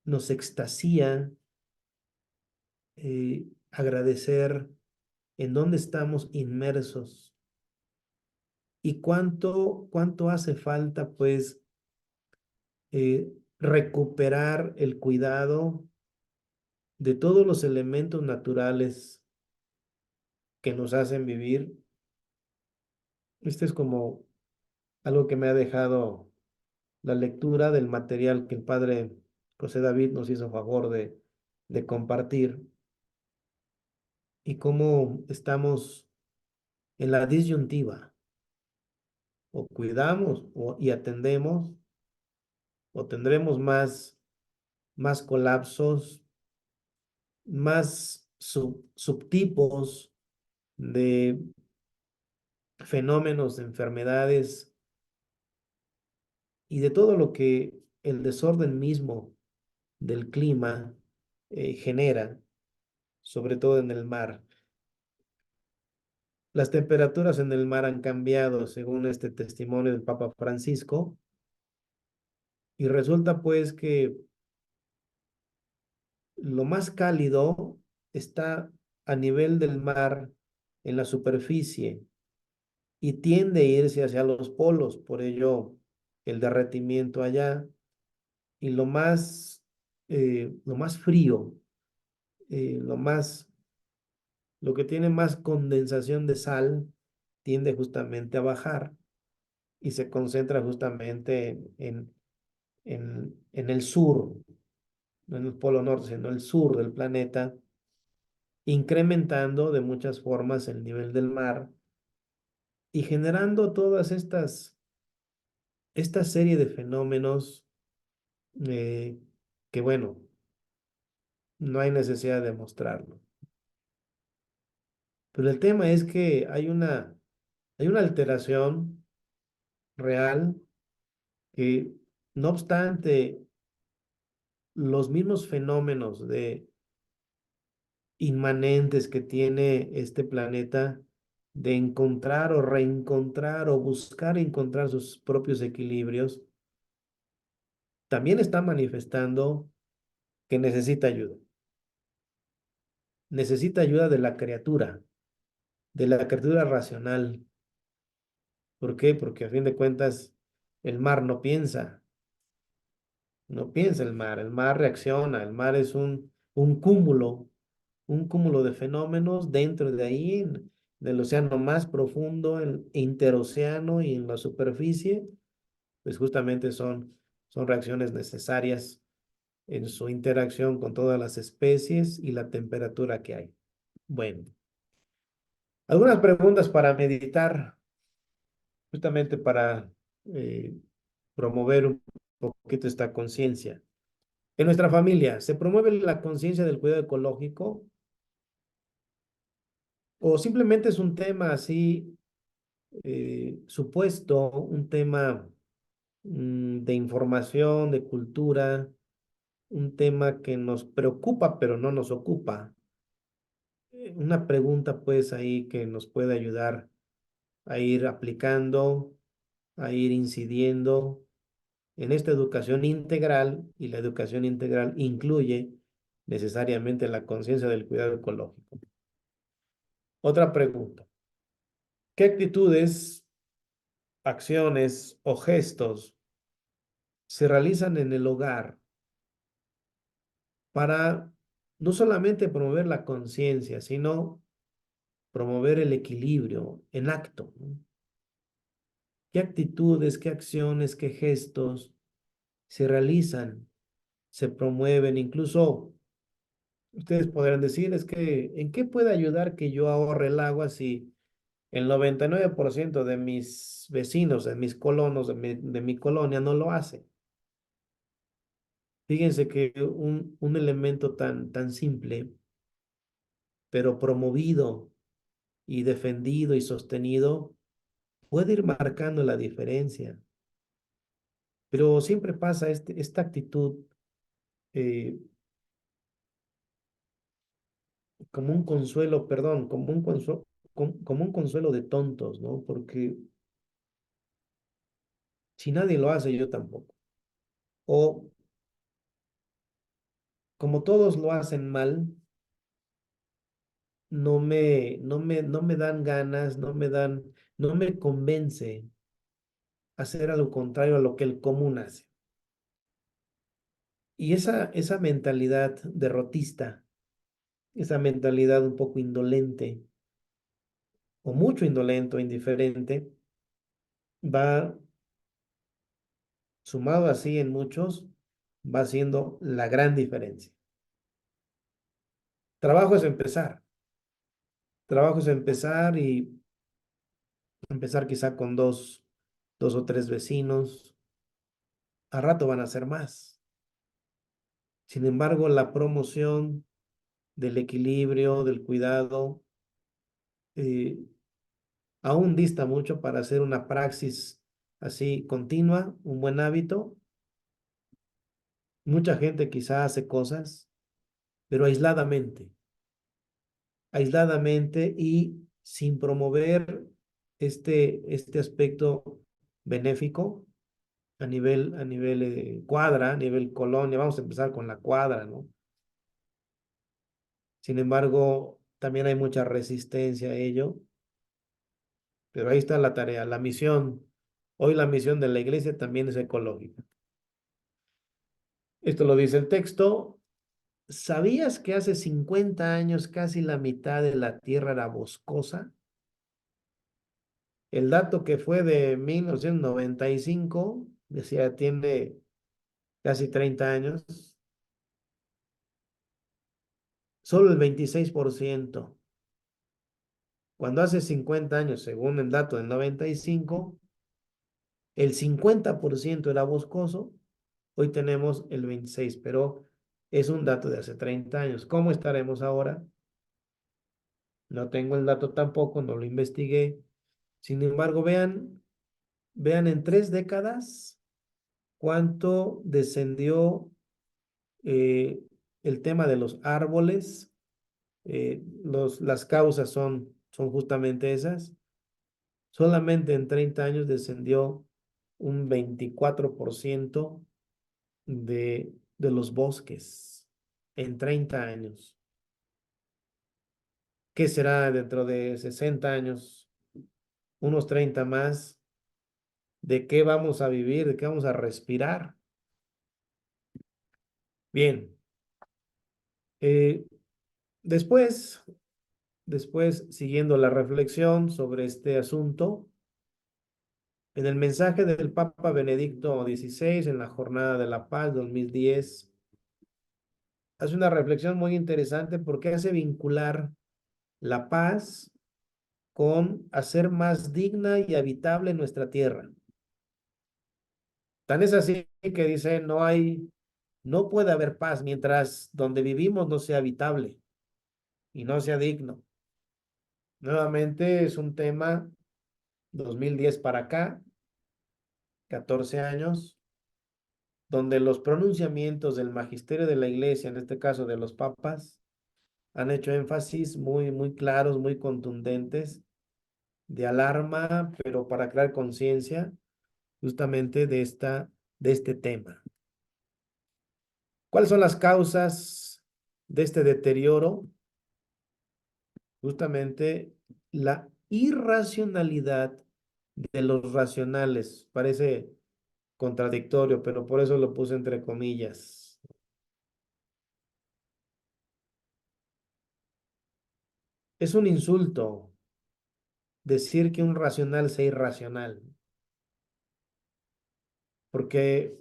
Nos extasía agradecer en dónde estamos inmersos y cuánto hace falta, pues, recuperar el cuidado de todos los elementos naturales que nos hacen vivir. Este es como algo que me ha dejado la lectura del material que el padre José David nos hizo favor de compartir, y cómo estamos en la disyuntiva: o cuidamos y atendemos, o tendremos más colapsos, más subtipos de fenómenos, de enfermedades y de todo lo que el desorden mismo del clima genera, sobre todo en el mar. Las temperaturas en el mar han cambiado según este testimonio del Papa Francisco, y resulta pues que lo más cálido está a nivel del mar, en la superficie, y tiende a irse hacia los polos, por ello el derretimiento allá. Y lo más frío, lo más lo que tiene más condensación de sal tiende justamente a bajar y se concentra justamente en el sur, no en el polo norte, sino el sur del planeta, incrementando de muchas formas el nivel del mar y generando todas esta serie de fenómenos eh, que, bueno, no hay necesidad de mostrarlo. Pero el tema es que hay una alteración real que, no obstante, los mismos fenómenos de inmanentes que tiene este planeta de encontrar o reencontrar o buscar encontrar sus propios equilibrios, también está manifestando que necesita ayuda. Necesita ayuda de la criatura racional. ¿Por qué? Porque a fin de cuentas el mar no piensa, no piensa el mar reacciona, el mar es un cúmulo de fenómenos dentro de ahí, del océano más profundo, el interoceano y en la superficie, pues justamente son reacciones necesarias en su interacción con todas las especies y la temperatura que hay. Bueno, algunas preguntas para meditar, justamente para eh, promover un poquito esta conciencia. En nuestra familia, ¿se promueve la conciencia del cuidado ecológico o simplemente es un tema así supuesto, un tema de información, de cultura, un tema que nos preocupa pero no nos ocupa? Una pregunta pues ahí que nos puede ayudar a ir aplicando, a ir incidiendo en esta educación integral, y la educación integral incluye necesariamente la conciencia del cuidado ecológico. Otra pregunta. ¿Qué actitudes, acciones o gestos se realizan en el hogar para no solamente promover la conciencia, sino promover el equilibrio en acto, ¿no? ¿Qué actitudes, qué acciones, qué gestos se realizan, se promueven? Incluso ustedes podrán decir, es que, ¿en qué puede ayudar que yo ahorre el agua si el 99% de mis vecinos, de mis colonos, de mi colonia no lo hace? Fíjense que un elemento tan simple, pero promovido y defendido y sostenido, puede ir marcando la diferencia. Pero siempre pasa esta actitud eh, como un consuelo, perdón, como un consuelo de tontos, ¿no? Porque si nadie lo hace, yo tampoco. O como todos lo hacen mal, no me dan ganas, no me convence hacer algo contrario a lo que el común hace. Y esa mentalidad derrotista, esa mentalidad un poco indolente, o mucho indolente o indiferente, va sumado así en muchos, va haciendo la gran diferencia. Trabajo es empezar. Trabajo es empezar y empezar quizá con dos o tres vecinos. A rato van a ser más. Sin embargo, la promoción del equilibrio, del cuidado, eh, aún dista mucho para hacer una praxis así continua, un buen hábito. Mucha gente quizá hace cosas, pero aisladamente y sin promover este aspecto benéfico a nivel cuadra, a nivel colonia. Vamos a empezar con la cuadra, ¿no? Sin embargo, también hay mucha resistencia a ello, pero ahí está la tarea, la misión. Hoy la misión de la iglesia también es ecológica. Esto lo dice el texto. ¿Sabías que hace 50 años casi la mitad de la Tierra era boscosa? El dato que fue de 1995, decía, tiene casi 30 años, solo el 26%. Cuando hace 50 años, según el dato del 95, el 50% era boscoso, hoy tenemos el 26%, pero es un dato de hace 30 años. ¿Cómo estaremos ahora? No tengo el dato tampoco, no lo investigué. Sin embargo, vean en 3 décadas cuánto descendió eh, el tema de los árboles. Las causas son justamente esas. Solamente en 30 años descendió un 24% de los bosques en 30 años. ¿Qué será dentro de 60 años? Unos 30 más. ¿De qué vamos a vivir? ¿De qué vamos a respirar? Bien. eh, después, siguiendo la reflexión sobre este asunto, en el mensaje del Papa Benedicto XVI en la Jornada de la Paz 2010, hace una reflexión muy interesante porque hace vincular la paz con hacer más digna y habitable nuestra tierra. Tan es así que dice, no puede haber paz mientras donde vivimos no sea habitable y no sea digno. Nuevamente es un tema 2010 para acá, 14 años, donde los pronunciamientos del magisterio de la iglesia, en este caso de los papas, han hecho énfasis muy, muy claros, muy contundentes, de alarma, pero para crear conciencia justamente de este tema. ¿Cuáles son las causas de este deterioro? Justamente la irracionalidad de los racionales. Parece contradictorio, pero por eso lo puse entre comillas. Es un insulto decir que un racional sea irracional, porque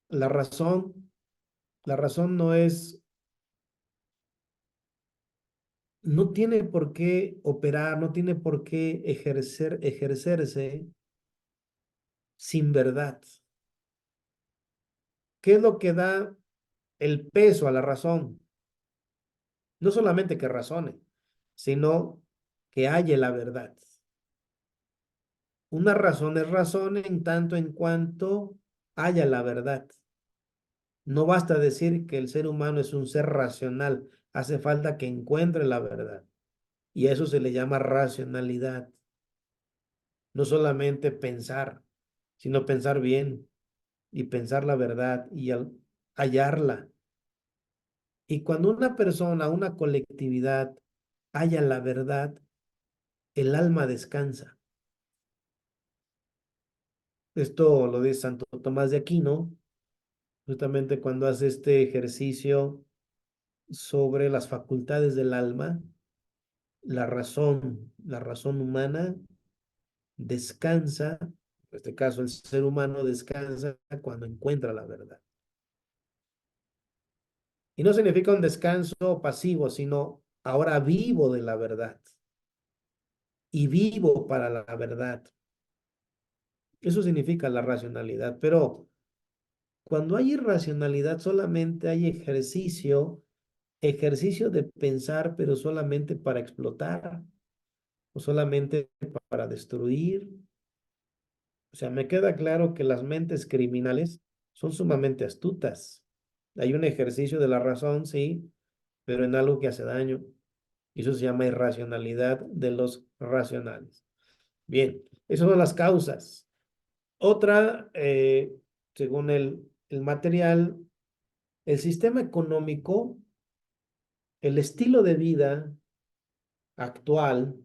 la razón, la razón no tiene por qué operar, no tiene por qué ejercerse sin verdad. ¿Qué es lo que da el peso a la razón? No solamente que razone, sino que haya la verdad. Una razón es razón en tanto en cuanto haya la verdad. No basta decir que el ser humano es un ser racional, hace falta que encuentre la verdad. Y a eso se le llama racionalidad. No solamente pensar, sino pensar bien y pensar la verdad y hallarla. Y cuando una persona, una colectividad halla la verdad, el alma descansa. Esto lo dice Santo Tomás de Aquino, justamente cuando hace este ejercicio sobre las facultades del alma, la razón humana descansa, en este caso el ser humano descansa cuando encuentra la verdad. Y no significa un descanso pasivo, sino ahora vivo de la verdad y vivo para la verdad. Eso significa la racionalidad, pero cuando hay irracionalidad solamente hay ejercicio de pensar, pero solamente para explotar o solamente para destruir. O sea, me queda claro que las mentes criminales son sumamente astutas. Hay un ejercicio de la razón, sí, pero en algo que hace daño. Y eso se llama irracionalidad de los racionales. Bien, esas son las causas. Otra, según el material, el sistema económico, el estilo de vida actual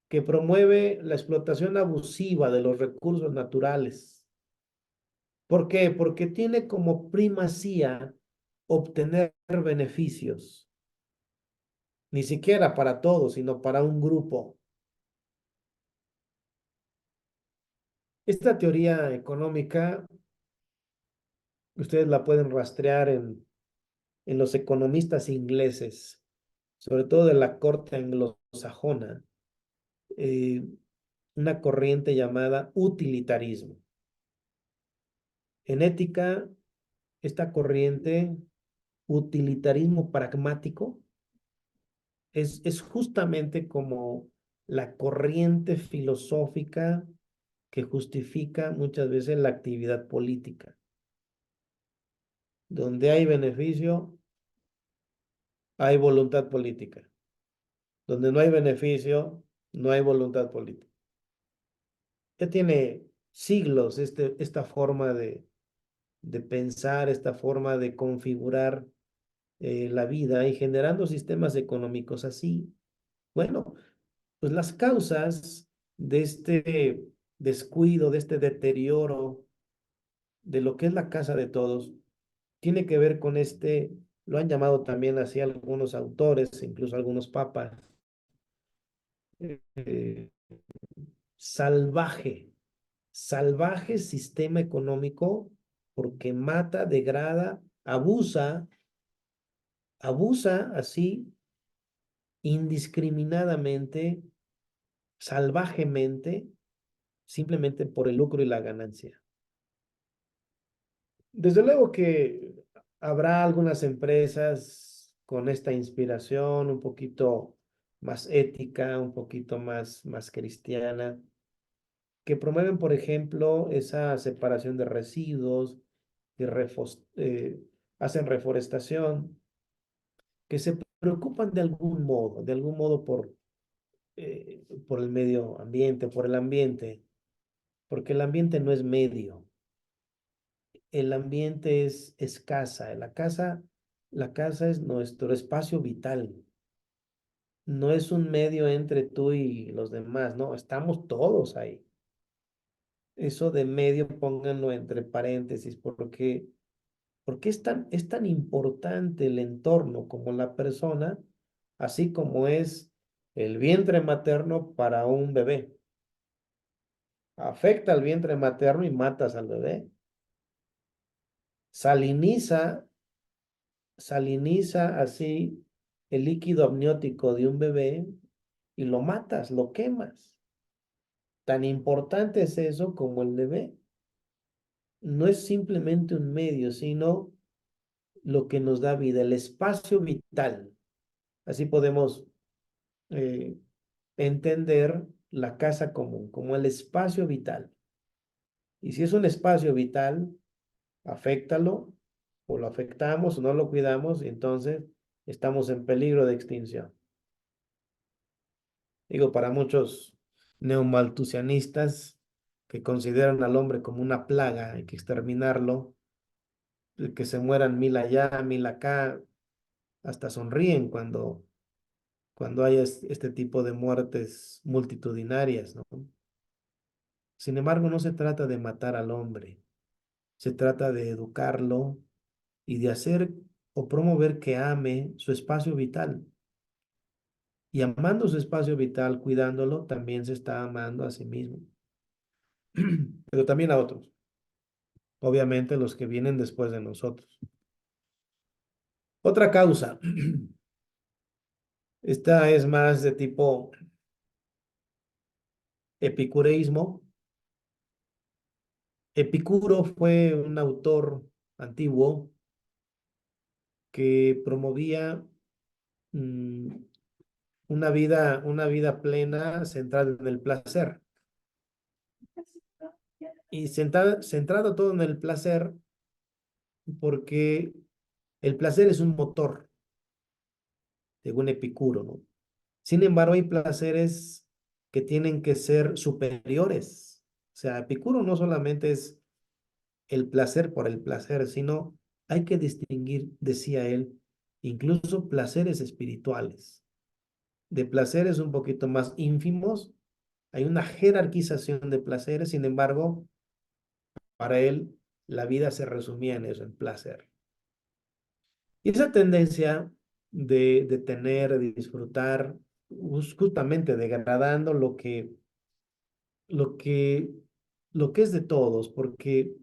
que promueve la explotación abusiva de los recursos naturales, ¿Por qué? Porque tiene como primacía obtener beneficios, ni siquiera para todos, sino para un grupo. Esta teoría económica, ustedes la pueden rastrear en los economistas ingleses, sobre todo de la corte anglosajona, eh, una corriente llamada utilitarismo. En ética, esta corriente, utilitarismo pragmático, es justamente como la corriente filosófica que justifica muchas veces la actividad política. Donde hay beneficio, hay voluntad política. Donde no hay beneficio, no hay voluntad política. Ya tiene siglos esta forma de pensar, esta forma de configurar la vida y generando sistemas económicos así. Bueno, pues las causas de este descuido, de este deterioro de lo que es la casa de todos, tiene que ver con lo han llamado también así algunos autores, incluso algunos papas, eh, salvaje, salvaje sistema económico porque mata, degrada, abusa así indiscriminadamente, salvajemente, simplemente por el lucro y la ganancia. Desde luego que habrá algunas empresas con esta inspiración un poquito más ética, un poquito más cristiana, que promueven, por ejemplo, esa separación de residuos, que hacen reforestación, que se preocupan de algún modo por el medio ambiente, por el ambiente, porque el ambiente no es medio, el ambiente es casa, la casa es nuestro espacio vital, no es un medio entre tú y los demás, no, estamos todos ahí. Eso de medio pónganlo entre paréntesis, porque es tan importante el entorno como la persona, así como es el vientre materno para un bebé. Afecta al vientre materno y matas al bebé. Saliniza, saliniza así el líquido amniótico de un bebé y lo matas, lo quemas. Tan importante es eso como el bebé. No es simplemente un medio, sino lo que nos da vida, el espacio vital. Así podemos eh, entender la casa común como el espacio vital. Y si es un espacio vital, aféctalo o lo afectamos o no lo cuidamos, y entonces estamos en peligro de extinción. Digo, para muchos neomaltusianistas que consideran al hombre como una plaga, hay que exterminarlo, que se mueran mil allá, mil acá, hasta sonríen cuando hay este tipo de muertes multitudinarias, ¿no? Sin embargo, no se trata de matar al hombre, se trata de educarlo y de hacer o promover que ame su espacio vital. Y amando su espacio vital, cuidándolo, también se está amando a sí mismo, pero también a otros, obviamente los que vienen después de nosotros. Otra causa, esta es más de tipo epicureísmo. Epicuro fue un autor antiguo que promovía mm, una vida plena centrada en el placer. Y centrado todo en el placer, porque el placer es un motor, según Epicuro, ¿no? Sin embargo, hay placeres que tienen que ser superiores. O sea, Epicuro no solamente es el placer por el placer, sino hay que distinguir, decía él, incluso placeres espirituales. De placeres un poquito más ínfimos, hay una jerarquización de placeres, sin embargo, para él la vida se resumía en eso, en placer. Y esa tendencia de tener, de disfrutar, justamente degradando lo que, lo que es de todos, porque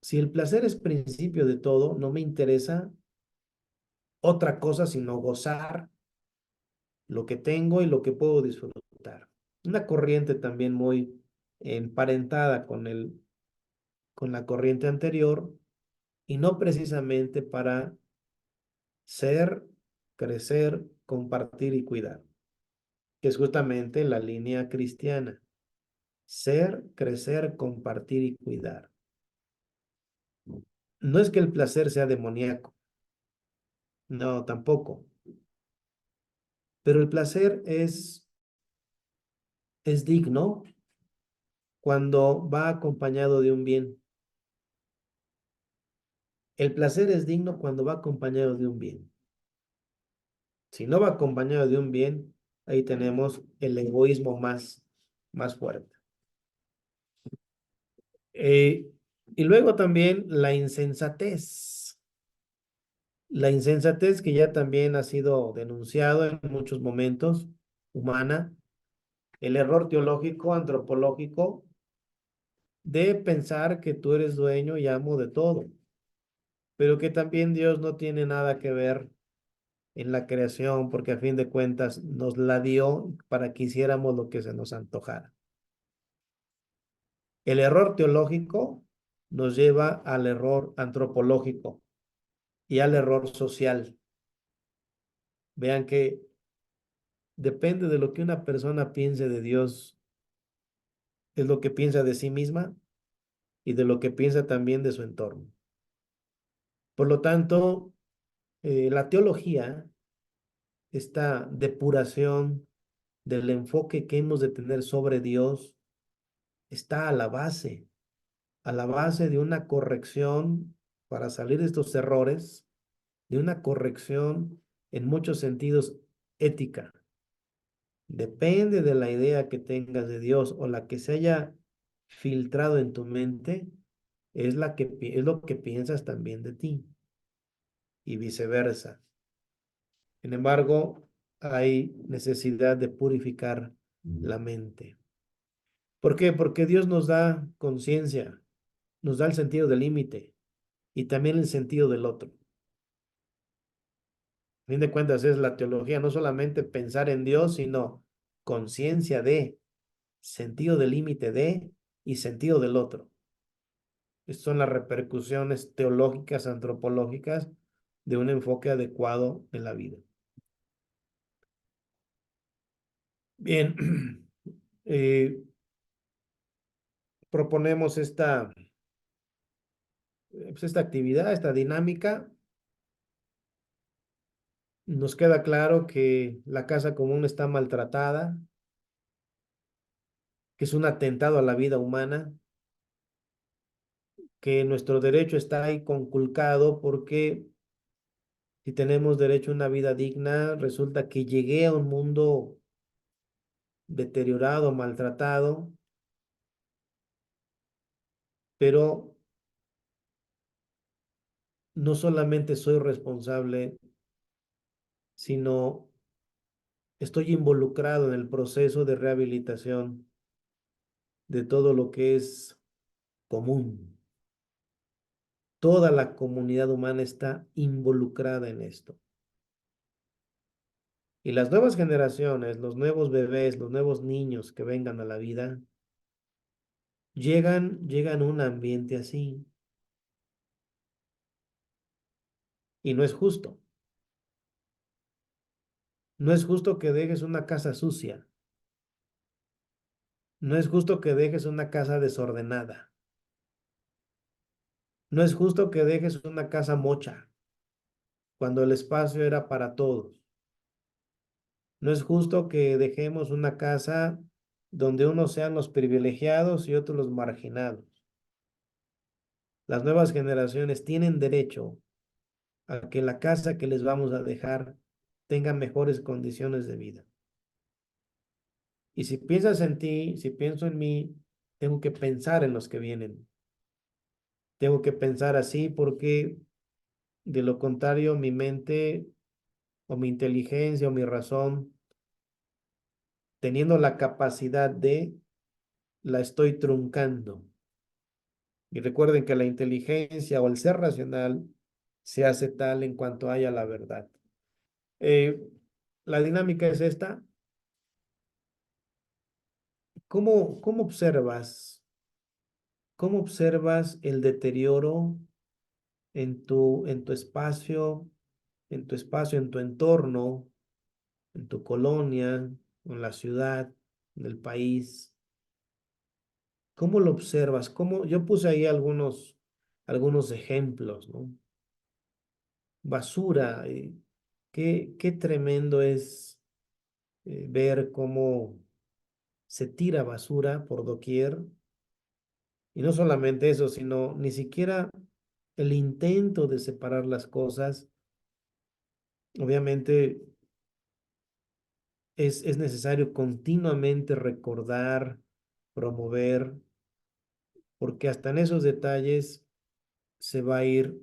si el placer es principio de todo, no me interesa otra cosa sino gozar lo que tengo y lo que puedo disfrutar. Una corriente también muy emparentada con la corriente anterior y no precisamente para ser, crecer, compartir y cuidar, que es justamente la línea cristiana. Ser, crecer, compartir y cuidar. No es que el placer sea demoníaco, no, tampoco, pero el placer es digno cuando va acompañado de un bien. El placer es digno cuando va acompañado de un bien. Si no va acompañado de un bien, ahí tenemos el egoísmo más fuerte. Eh, y luego también la insensatez. La insensatez que ya también ha sido denunciado en muchos momentos, humana, el error teológico, antropológico, de pensar que tú eres dueño y amo de todo, pero que también Dios no tiene nada que ver en la creación, porque a fin de cuentas nos la dio para que hiciéramos lo que se nos antojara. El error teológico nos lleva al error antropológico y al error social. Vean que depende de lo que una persona piense de Dios, es lo que piensa de sí misma y de lo que piensa también de su entorno. Por lo tanto, la teología, esta depuración del enfoque que hemos de tener sobre Dios, está a la base de una corrección para salir de estos errores, de una corrección en muchos sentidos ética. Depende de la idea que tengas de Dios o la que se haya filtrado en tu mente, es lo que piensas también de ti y viceversa. Sin embargo, hay necesidad de purificar la mente. ¿Por qué? Porque Dios nos da conciencia, nos da el sentido del límite y también el sentido del otro. A fin de cuentas es la teología, no solamente pensar en Dios, sino conciencia de, sentido del límite de y sentido del otro. Estas son las repercusiones teológicas, antropológicas de un enfoque adecuado en la vida. Bien, proponemos pues esta actividad, esta dinámica. Nos queda claro que la casa común está maltratada, que es un atentado a la vida humana, que nuestro derecho está ahí conculcado porque si tenemos derecho a una vida digna, resulta que llegué a un mundo deteriorado, maltratado, pero no solamente soy responsable, sino estoy involucrado en el proceso de rehabilitación de todo lo que es común. Toda la comunidad humana está involucrada en esto. Y las nuevas generaciones, los nuevos bebés, los nuevos niños que vengan a la vida, llegan a un ambiente así. Y no es justo. No es justo que dejes una casa sucia. No es justo que dejes una casa desordenada. No es justo que dejes una casa mocha cuando el espacio era para todos. No es justo que dejemos una casa donde unos sean los privilegiados y otros los marginados. Las nuevas generaciones tienen derecho a que la casa que les vamos a dejar tenga mejores condiciones de vida. Y si piensas en ti, si pienso en mí, tengo que pensar en los que vienen. tengo que pensar así porque de lo contrario mi mente o mi inteligencia o mi razón, teniendo la capacidad de, la estoy truncando. Y recuerden que la inteligencia o el ser racional se hace tal en cuanto haya la verdad. Eh, la dinámica es esta. ¿Cómo observas? ¿Cómo observas el deterioro en tu espacio, en tu entorno, en tu colonia, en la ciudad, en el país? ¿Cómo lo observas? Yo puse ahí algunos ejemplos, ¿no? Basura, qué tremendo es ver cómo se tira basura por doquier. Y no solamente eso, sino ni siquiera el intento de separar las cosas. Obviamente es necesario continuamente recordar, promover, porque hasta en esos detalles se va a ir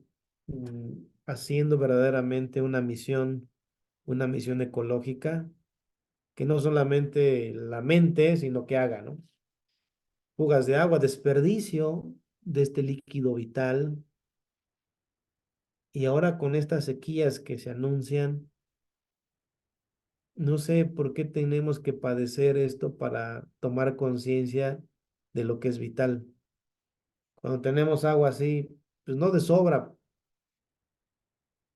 haciendo verdaderamente una misión ecológica que no solamente la mente, sino que haga, ¿no? Fugas de agua, desperdicio de este líquido vital. Y ahora con estas sequías que se anuncian, no sé por qué tenemos que padecer esto para tomar conciencia de lo que es vital. Cuando tenemos agua así, pues no de sobra,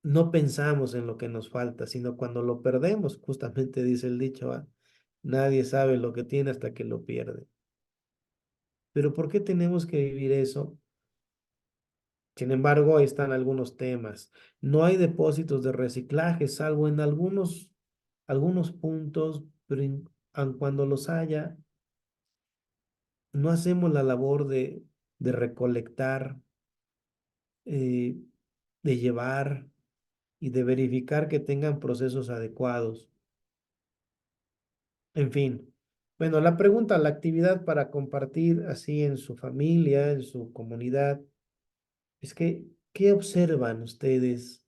no pensamos en lo que nos falta, sino cuando lo perdemos, justamente dice el dicho, ¿va? Nadie sabe lo que tiene hasta que lo pierde. Pero ¿por qué tenemos que vivir eso? Sin embargo, ahí están algunos temas. No hay depósitos de reciclaje, salvo en algunos puntos, pero aun cuando los haya, no hacemos la labor de recolectar, eh, de llevar y de verificar que tengan procesos adecuados. En fin, bueno, la pregunta, la actividad para compartir así en su familia, en su comunidad, es que, ¿qué observan ustedes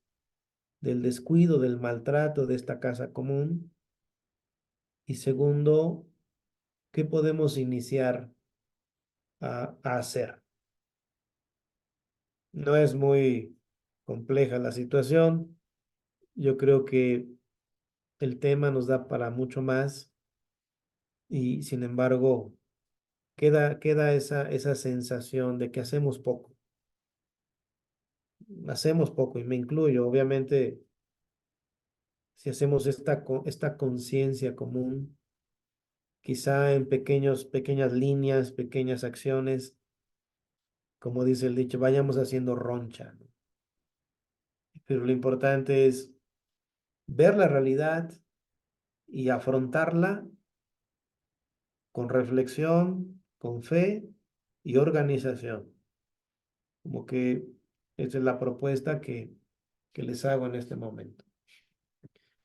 del descuido, del maltrato de esta casa común? Y segundo, ¿qué podemos iniciar a hacer? No es muy compleja la situación. Yo creo que el tema nos da para mucho más y sin embargo queda esa sensación de que hacemos poco y me incluyo, obviamente, si hacemos esta conciencia común, quizá en pequeñas líneas, pequeñas acciones, como dice el dicho, vayamos haciendo roncha, ¿no? Pero lo importante es ver la realidad y afrontarla con reflexión, con fe y organización. Como que esa es la propuesta que les hago en este momento.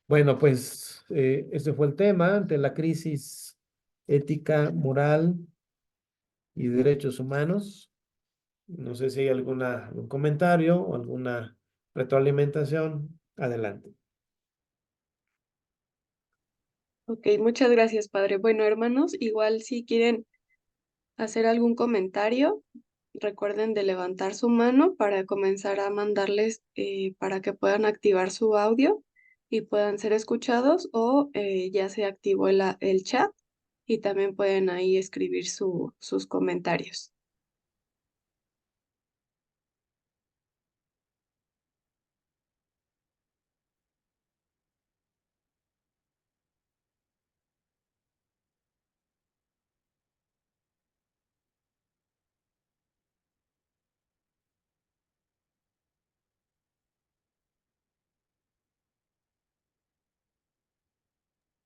Bueno, pues ese fue el tema ante la crisis ética, moral y derechos humanos. No sé si hay algún comentario o alguna retroalimentación. Adelante. Ok, muchas gracias, padre. Bueno, hermanos, igual si quieren hacer algún comentario, recuerden de levantar su mano para comenzar a mandarles para que puedan activar su audio y puedan ser escuchados o ya se activó el chat y también pueden ahí escribir sus comentarios.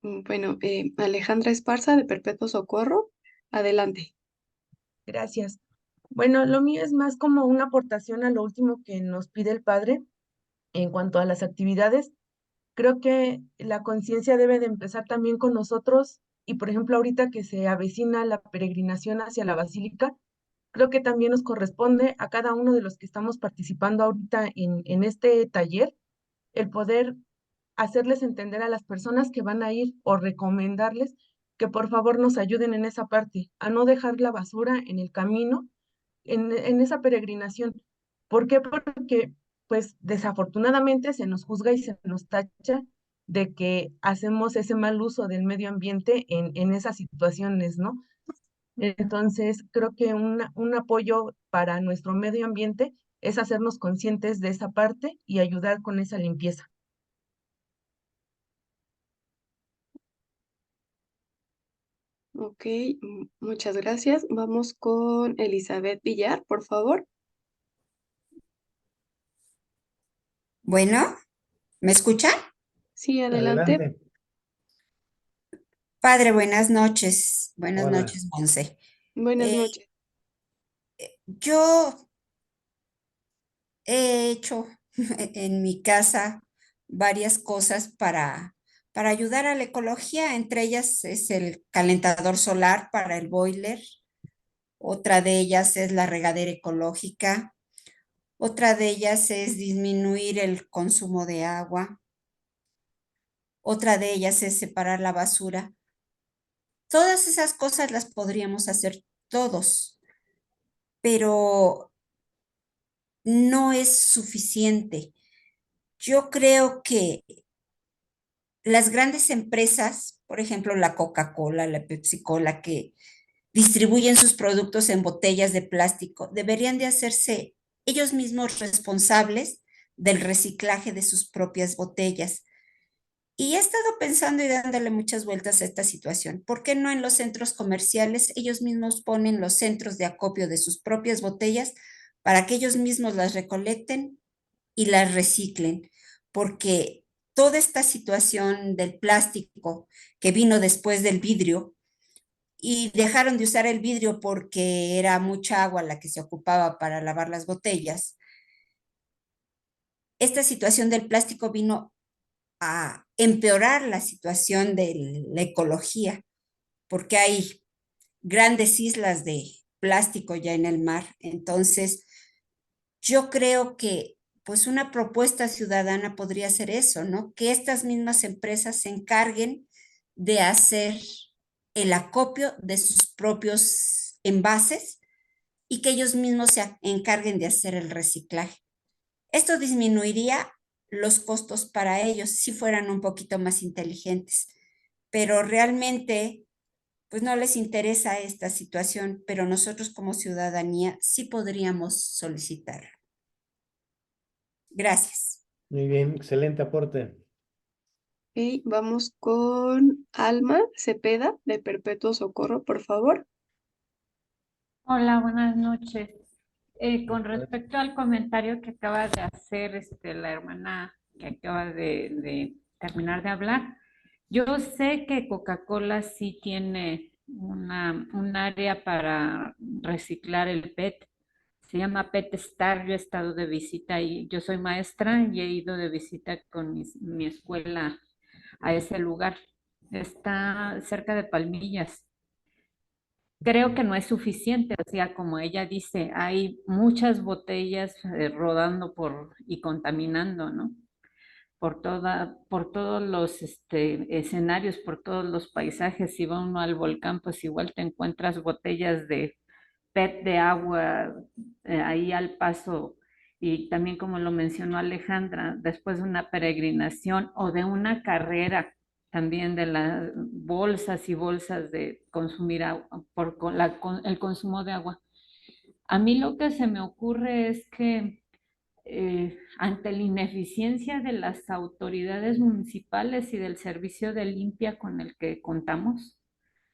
Bueno, Alejandra Esparza de Perpetuo Socorro, adelante. Gracias. Bueno, lo mío es más como una aportación a lo último que nos pide el padre en cuanto a las actividades. Creo que la conciencia debe de empezar también con nosotros y, por ejemplo, ahorita que se avecina la peregrinación hacia la basílica, creo que también nos corresponde a cada uno de los que estamos participando ahorita en este taller el poder hacerles entender a las personas que van a ir o recomendarles que por favor nos ayuden en esa parte, a no dejar la basura en el camino, en esa peregrinación. ¿Por qué? Porque pues desafortunadamente se nos juzga y se nos tacha de que hacemos ese mal uso del medio ambiente en esas situaciones, ¿no? Entonces, creo que un apoyo para nuestro medio ambiente es hacernos conscientes de esa parte y ayudar con esa limpieza. Ok, muchas gracias. Vamos con Elizabeth Villar, por favor. Bueno, ¿me escuchan? Sí, adelante. Adelante. Padre, buenas noches. Buenas Hola. noches, Monse. Buenas Eh, noches. yo he hecho en mi casa varias cosas para ayudar a la ecología. Entre ellas es el calentador solar para el boiler. Otra de ellas es la regadera ecológica. Otra de ellas es disminuir el consumo de agua. Otra de ellas es separar la basura. Todas esas cosas las podríamos hacer todos, pero no es suficiente. Yo creo que las grandes empresas, por ejemplo, la Coca-Cola, la Pepsi-Cola, que distribuyen sus productos en botellas de plástico, deberían de hacerse ellos mismos responsables del reciclaje de sus propias botellas. Y he estado pensando y dándole muchas vueltas a esta situación. ¿Por qué no en los centros comerciales ellos mismos ponen los centros de acopio de sus propias botellas para que ellos mismos las recolecten y las reciclen? Porque toda esta situación del plástico que vino después del vidrio y dejaron de usar el vidrio porque era mucha agua la que se ocupaba para lavar las botellas, esta situación del plástico vino a empeorar la situación de la ecología, porque hay grandes islas de plástico ya en el mar. Entonces, yo creo que pues una propuesta ciudadana podría ser eso, ¿no? Que estas mismas empresas se encarguen de hacer el acopio de sus propios envases y que ellos mismos se encarguen de hacer el reciclaje. Esto disminuiría los costos para ellos si fueran un poquito más inteligentes, pero realmente pues no les interesa esta situación, pero nosotros como ciudadanía sí podríamos solicitarlo. Gracias. Muy bien, excelente aporte. Ok, vamos con Alma Cepeda de Perpetuo Socorro, por favor. Hola, buenas noches. Con respecto al comentario que acaba de hacer la hermana que acaba de terminar de hablar, yo sé que Coca-Cola sí tiene un área para reciclar el PET. Se llama PET Star. Yo he estado de visita y yo soy maestra y he ido de visita con mi escuela a ese lugar. Está cerca de Palmillas. Creo que no es suficiente, o sea, como ella dice, hay muchas botellas rodando y contaminando, ¿no? Por todos los escenarios, por todos los paisajes. Si va uno al volcán, pues igual te encuentras botellas de PET de agua ahí al paso. Y también como lo mencionó Alejandra, después de una peregrinación o de una carrera, también de las bolsas y bolsas de consumir agua, el consumo de agua. A mí lo que se me ocurre es que ante la ineficiencia de las autoridades municipales y del servicio de limpia con el que contamos,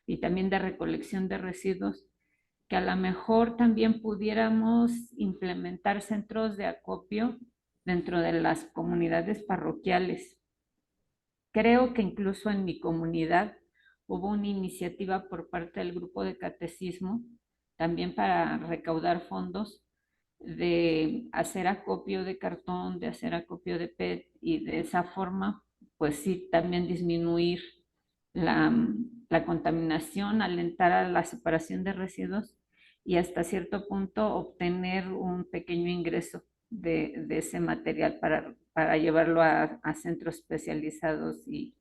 y también de recolección de residuos, que a lo mejor también pudiéramos implementar centros de acopio dentro de las comunidades parroquiales. Creo que incluso en mi comunidad hubo una iniciativa por parte del grupo de catecismo, también para recaudar fondos, de hacer acopio de cartón, de hacer acopio de PET y de esa forma, pues sí, también disminuir la contaminación, alentar a la separación de residuos y hasta cierto punto obtener un pequeño ingreso de ese material para llevarlo a centros especializados y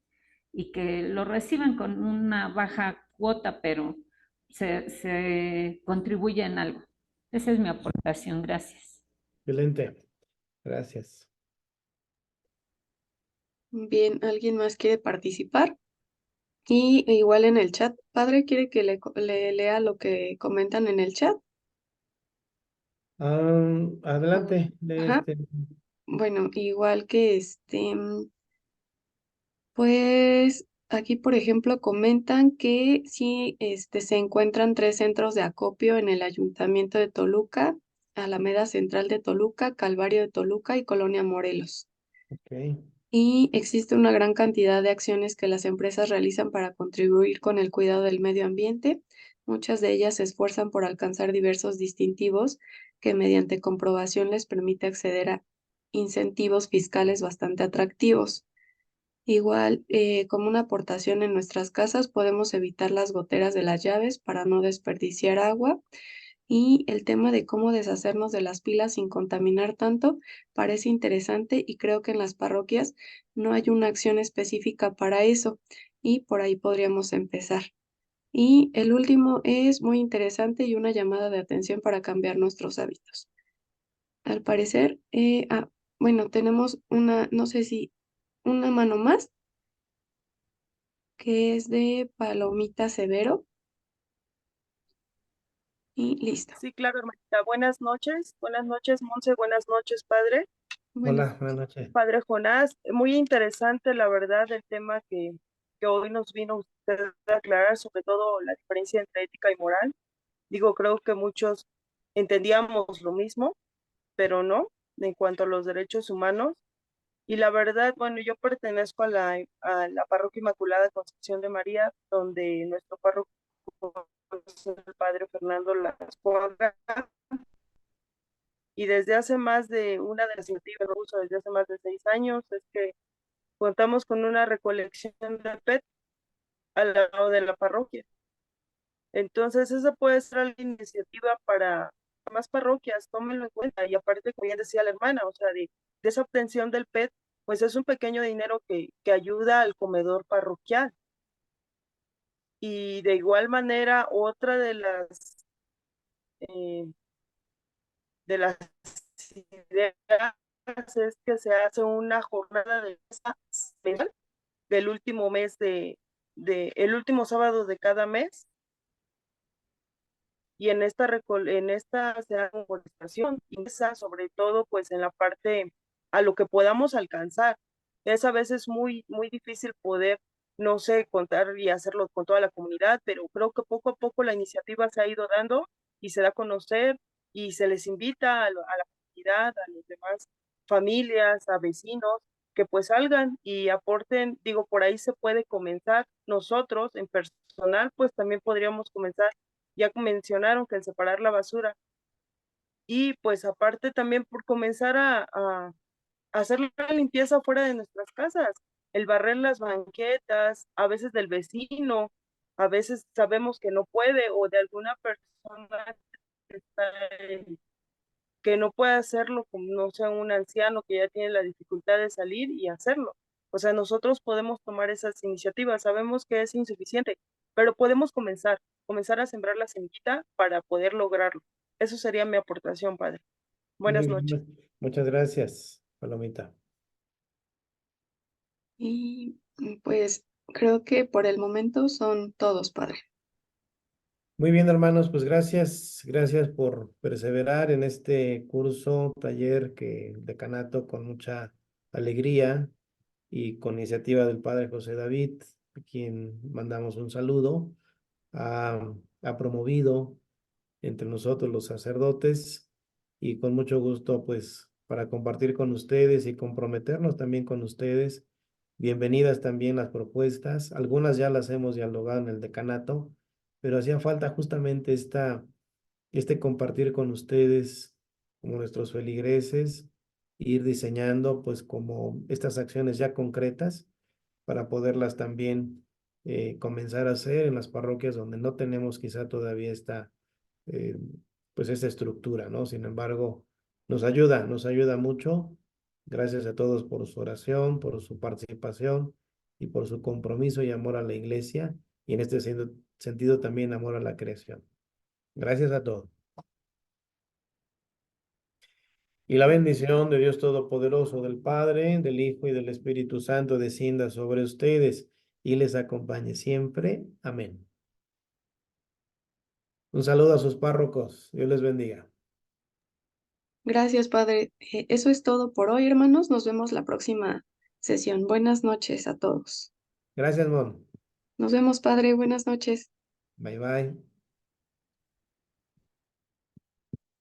que lo reciban con una baja cuota, pero se contribuye en algo. Esa es mi aportación. Gracias. Excelente. Gracias. Bien, ¿alguien más quiere participar? Y igual en el chat, padre, ¿quiere que le lea lo que comentan en el chat? Adelante. Ajá. Bueno, igual que pues aquí, por ejemplo, comentan que sí, se encuentran 3 centros de acopio en el Ayuntamiento de Toluca, Alameda Central de Toluca, Calvario de Toluca y Colonia Morelos. Ok. Y existe una gran cantidad de acciones que las empresas realizan para contribuir con el cuidado del medio ambiente. Muchas de ellas se esfuerzan por alcanzar diversos distintivos que mediante comprobación les permite acceder a incentivos fiscales bastante atractivos. Igual, como una aportación en nuestras casas, podemos evitar las goteras de las llaves para no desperdiciar agua. Y el tema de cómo deshacernos de las pilas sin contaminar tanto parece interesante y creo que en las parroquias no hay una acción específica para eso y por ahí podríamos empezar. Y el último es muy interesante y una llamada de atención para cambiar nuestros hábitos. Al parecer, bueno, tenemos una, no sé si una mano más, que es de Palomita Severo y listo. Sí, claro, hermanita. Buenas noches, Monse. Buenas noches, padre. Bueno, Hola, buenas noches. Padre Jonás, muy interesante, la verdad, el tema que hoy nos vino usted a aclarar, sobre todo la diferencia entre ética y moral. Digo, creo que muchos entendíamos lo mismo, pero no, en cuanto a los derechos humanos. Y la verdad, bueno, yo pertenezco a la Parroquia Inmaculada Concepción de María, donde nuestro párroco es el padre Fernando Lascuaga. Y desde hace más de una de las iniciativas que uso desde hace más de 6 años es que contamos con una recolección de PET al lado de la parroquia. Entonces, esa puede ser la iniciativa para más parroquias, tómenlo en cuenta. Y aparte, como bien decía la hermana, o sea, de esa obtención del PET, pues es un pequeño dinero que ayuda al comedor parroquial. Y de igual manera, otra eh, de las ideas es que se hace una jornada de mesa mensual del último mes el último sábado de cada mes, y en esta se hace conversación y esa, sobre todo pues en la parte a lo que podamos alcanzar. Es a veces muy muy difícil poder, no sé, contar y hacerlo con toda la comunidad, pero creo que poco a poco la iniciativa se ha ido dando y se da a conocer y se les invita a la comunidad, a los demás familias, a vecinos, que pues salgan y aporten. Digo, por ahí se puede comenzar. Nosotros en personal pues también podríamos comenzar. Ya mencionaron que el separar la basura, y pues aparte también por comenzar a hacer la limpieza fuera de nuestras casas, el barrer las banquetas, a veces del vecino, a veces sabemos que no puede, o de alguna persona que, que no puede hacerlo, como no sea un anciano que ya tiene la dificultad de salir y hacerlo. O sea, nosotros podemos tomar esas iniciativas, sabemos que es insuficiente, pero podemos comenzar a sembrar la semillita para poder lograrlo. Eso sería mi aportación, padre. Muy Buenas noches. bien. Muchas gracias, Palomita. y pues creo que por el momento son todos, padre. Muy bien, hermanos, pues gracias por perseverar en este curso, taller que decanato con mucha alegría y con iniciativa del Padre José David, a quien mandamos un saludo, ha promovido entre nosotros los sacerdotes y con mucho gusto, pues, para compartir con ustedes y comprometernos también con ustedes. Bienvenidas también las propuestas. Algunas ya las hemos dialogado en el decanato, pero hacía falta justamente este compartir con ustedes como nuestros feligreses, ir diseñando pues como estas acciones ya concretas para poderlas también comenzar a hacer en las parroquias donde no tenemos quizá todavía eh, pues esta estructura, ¿no? Sin embargo, nos ayuda mucho. Gracias a todos por su oración, por su participación y por su compromiso y amor a la iglesia y en este sentido también amor a la creación. Gracias a todos. Y la bendición de Dios Todopoderoso, del Padre, del Hijo y del Espíritu Santo descienda sobre ustedes y les acompañe siempre. Amén. Un saludo a sus párrocos. Dios les bendiga. Gracias, Padre. Eso es todo por hoy, hermanos. Nos vemos la próxima sesión. Buenas noches a todos. Gracias, Mon. Nos vemos, Padre. Buenas noches. Bye, bye.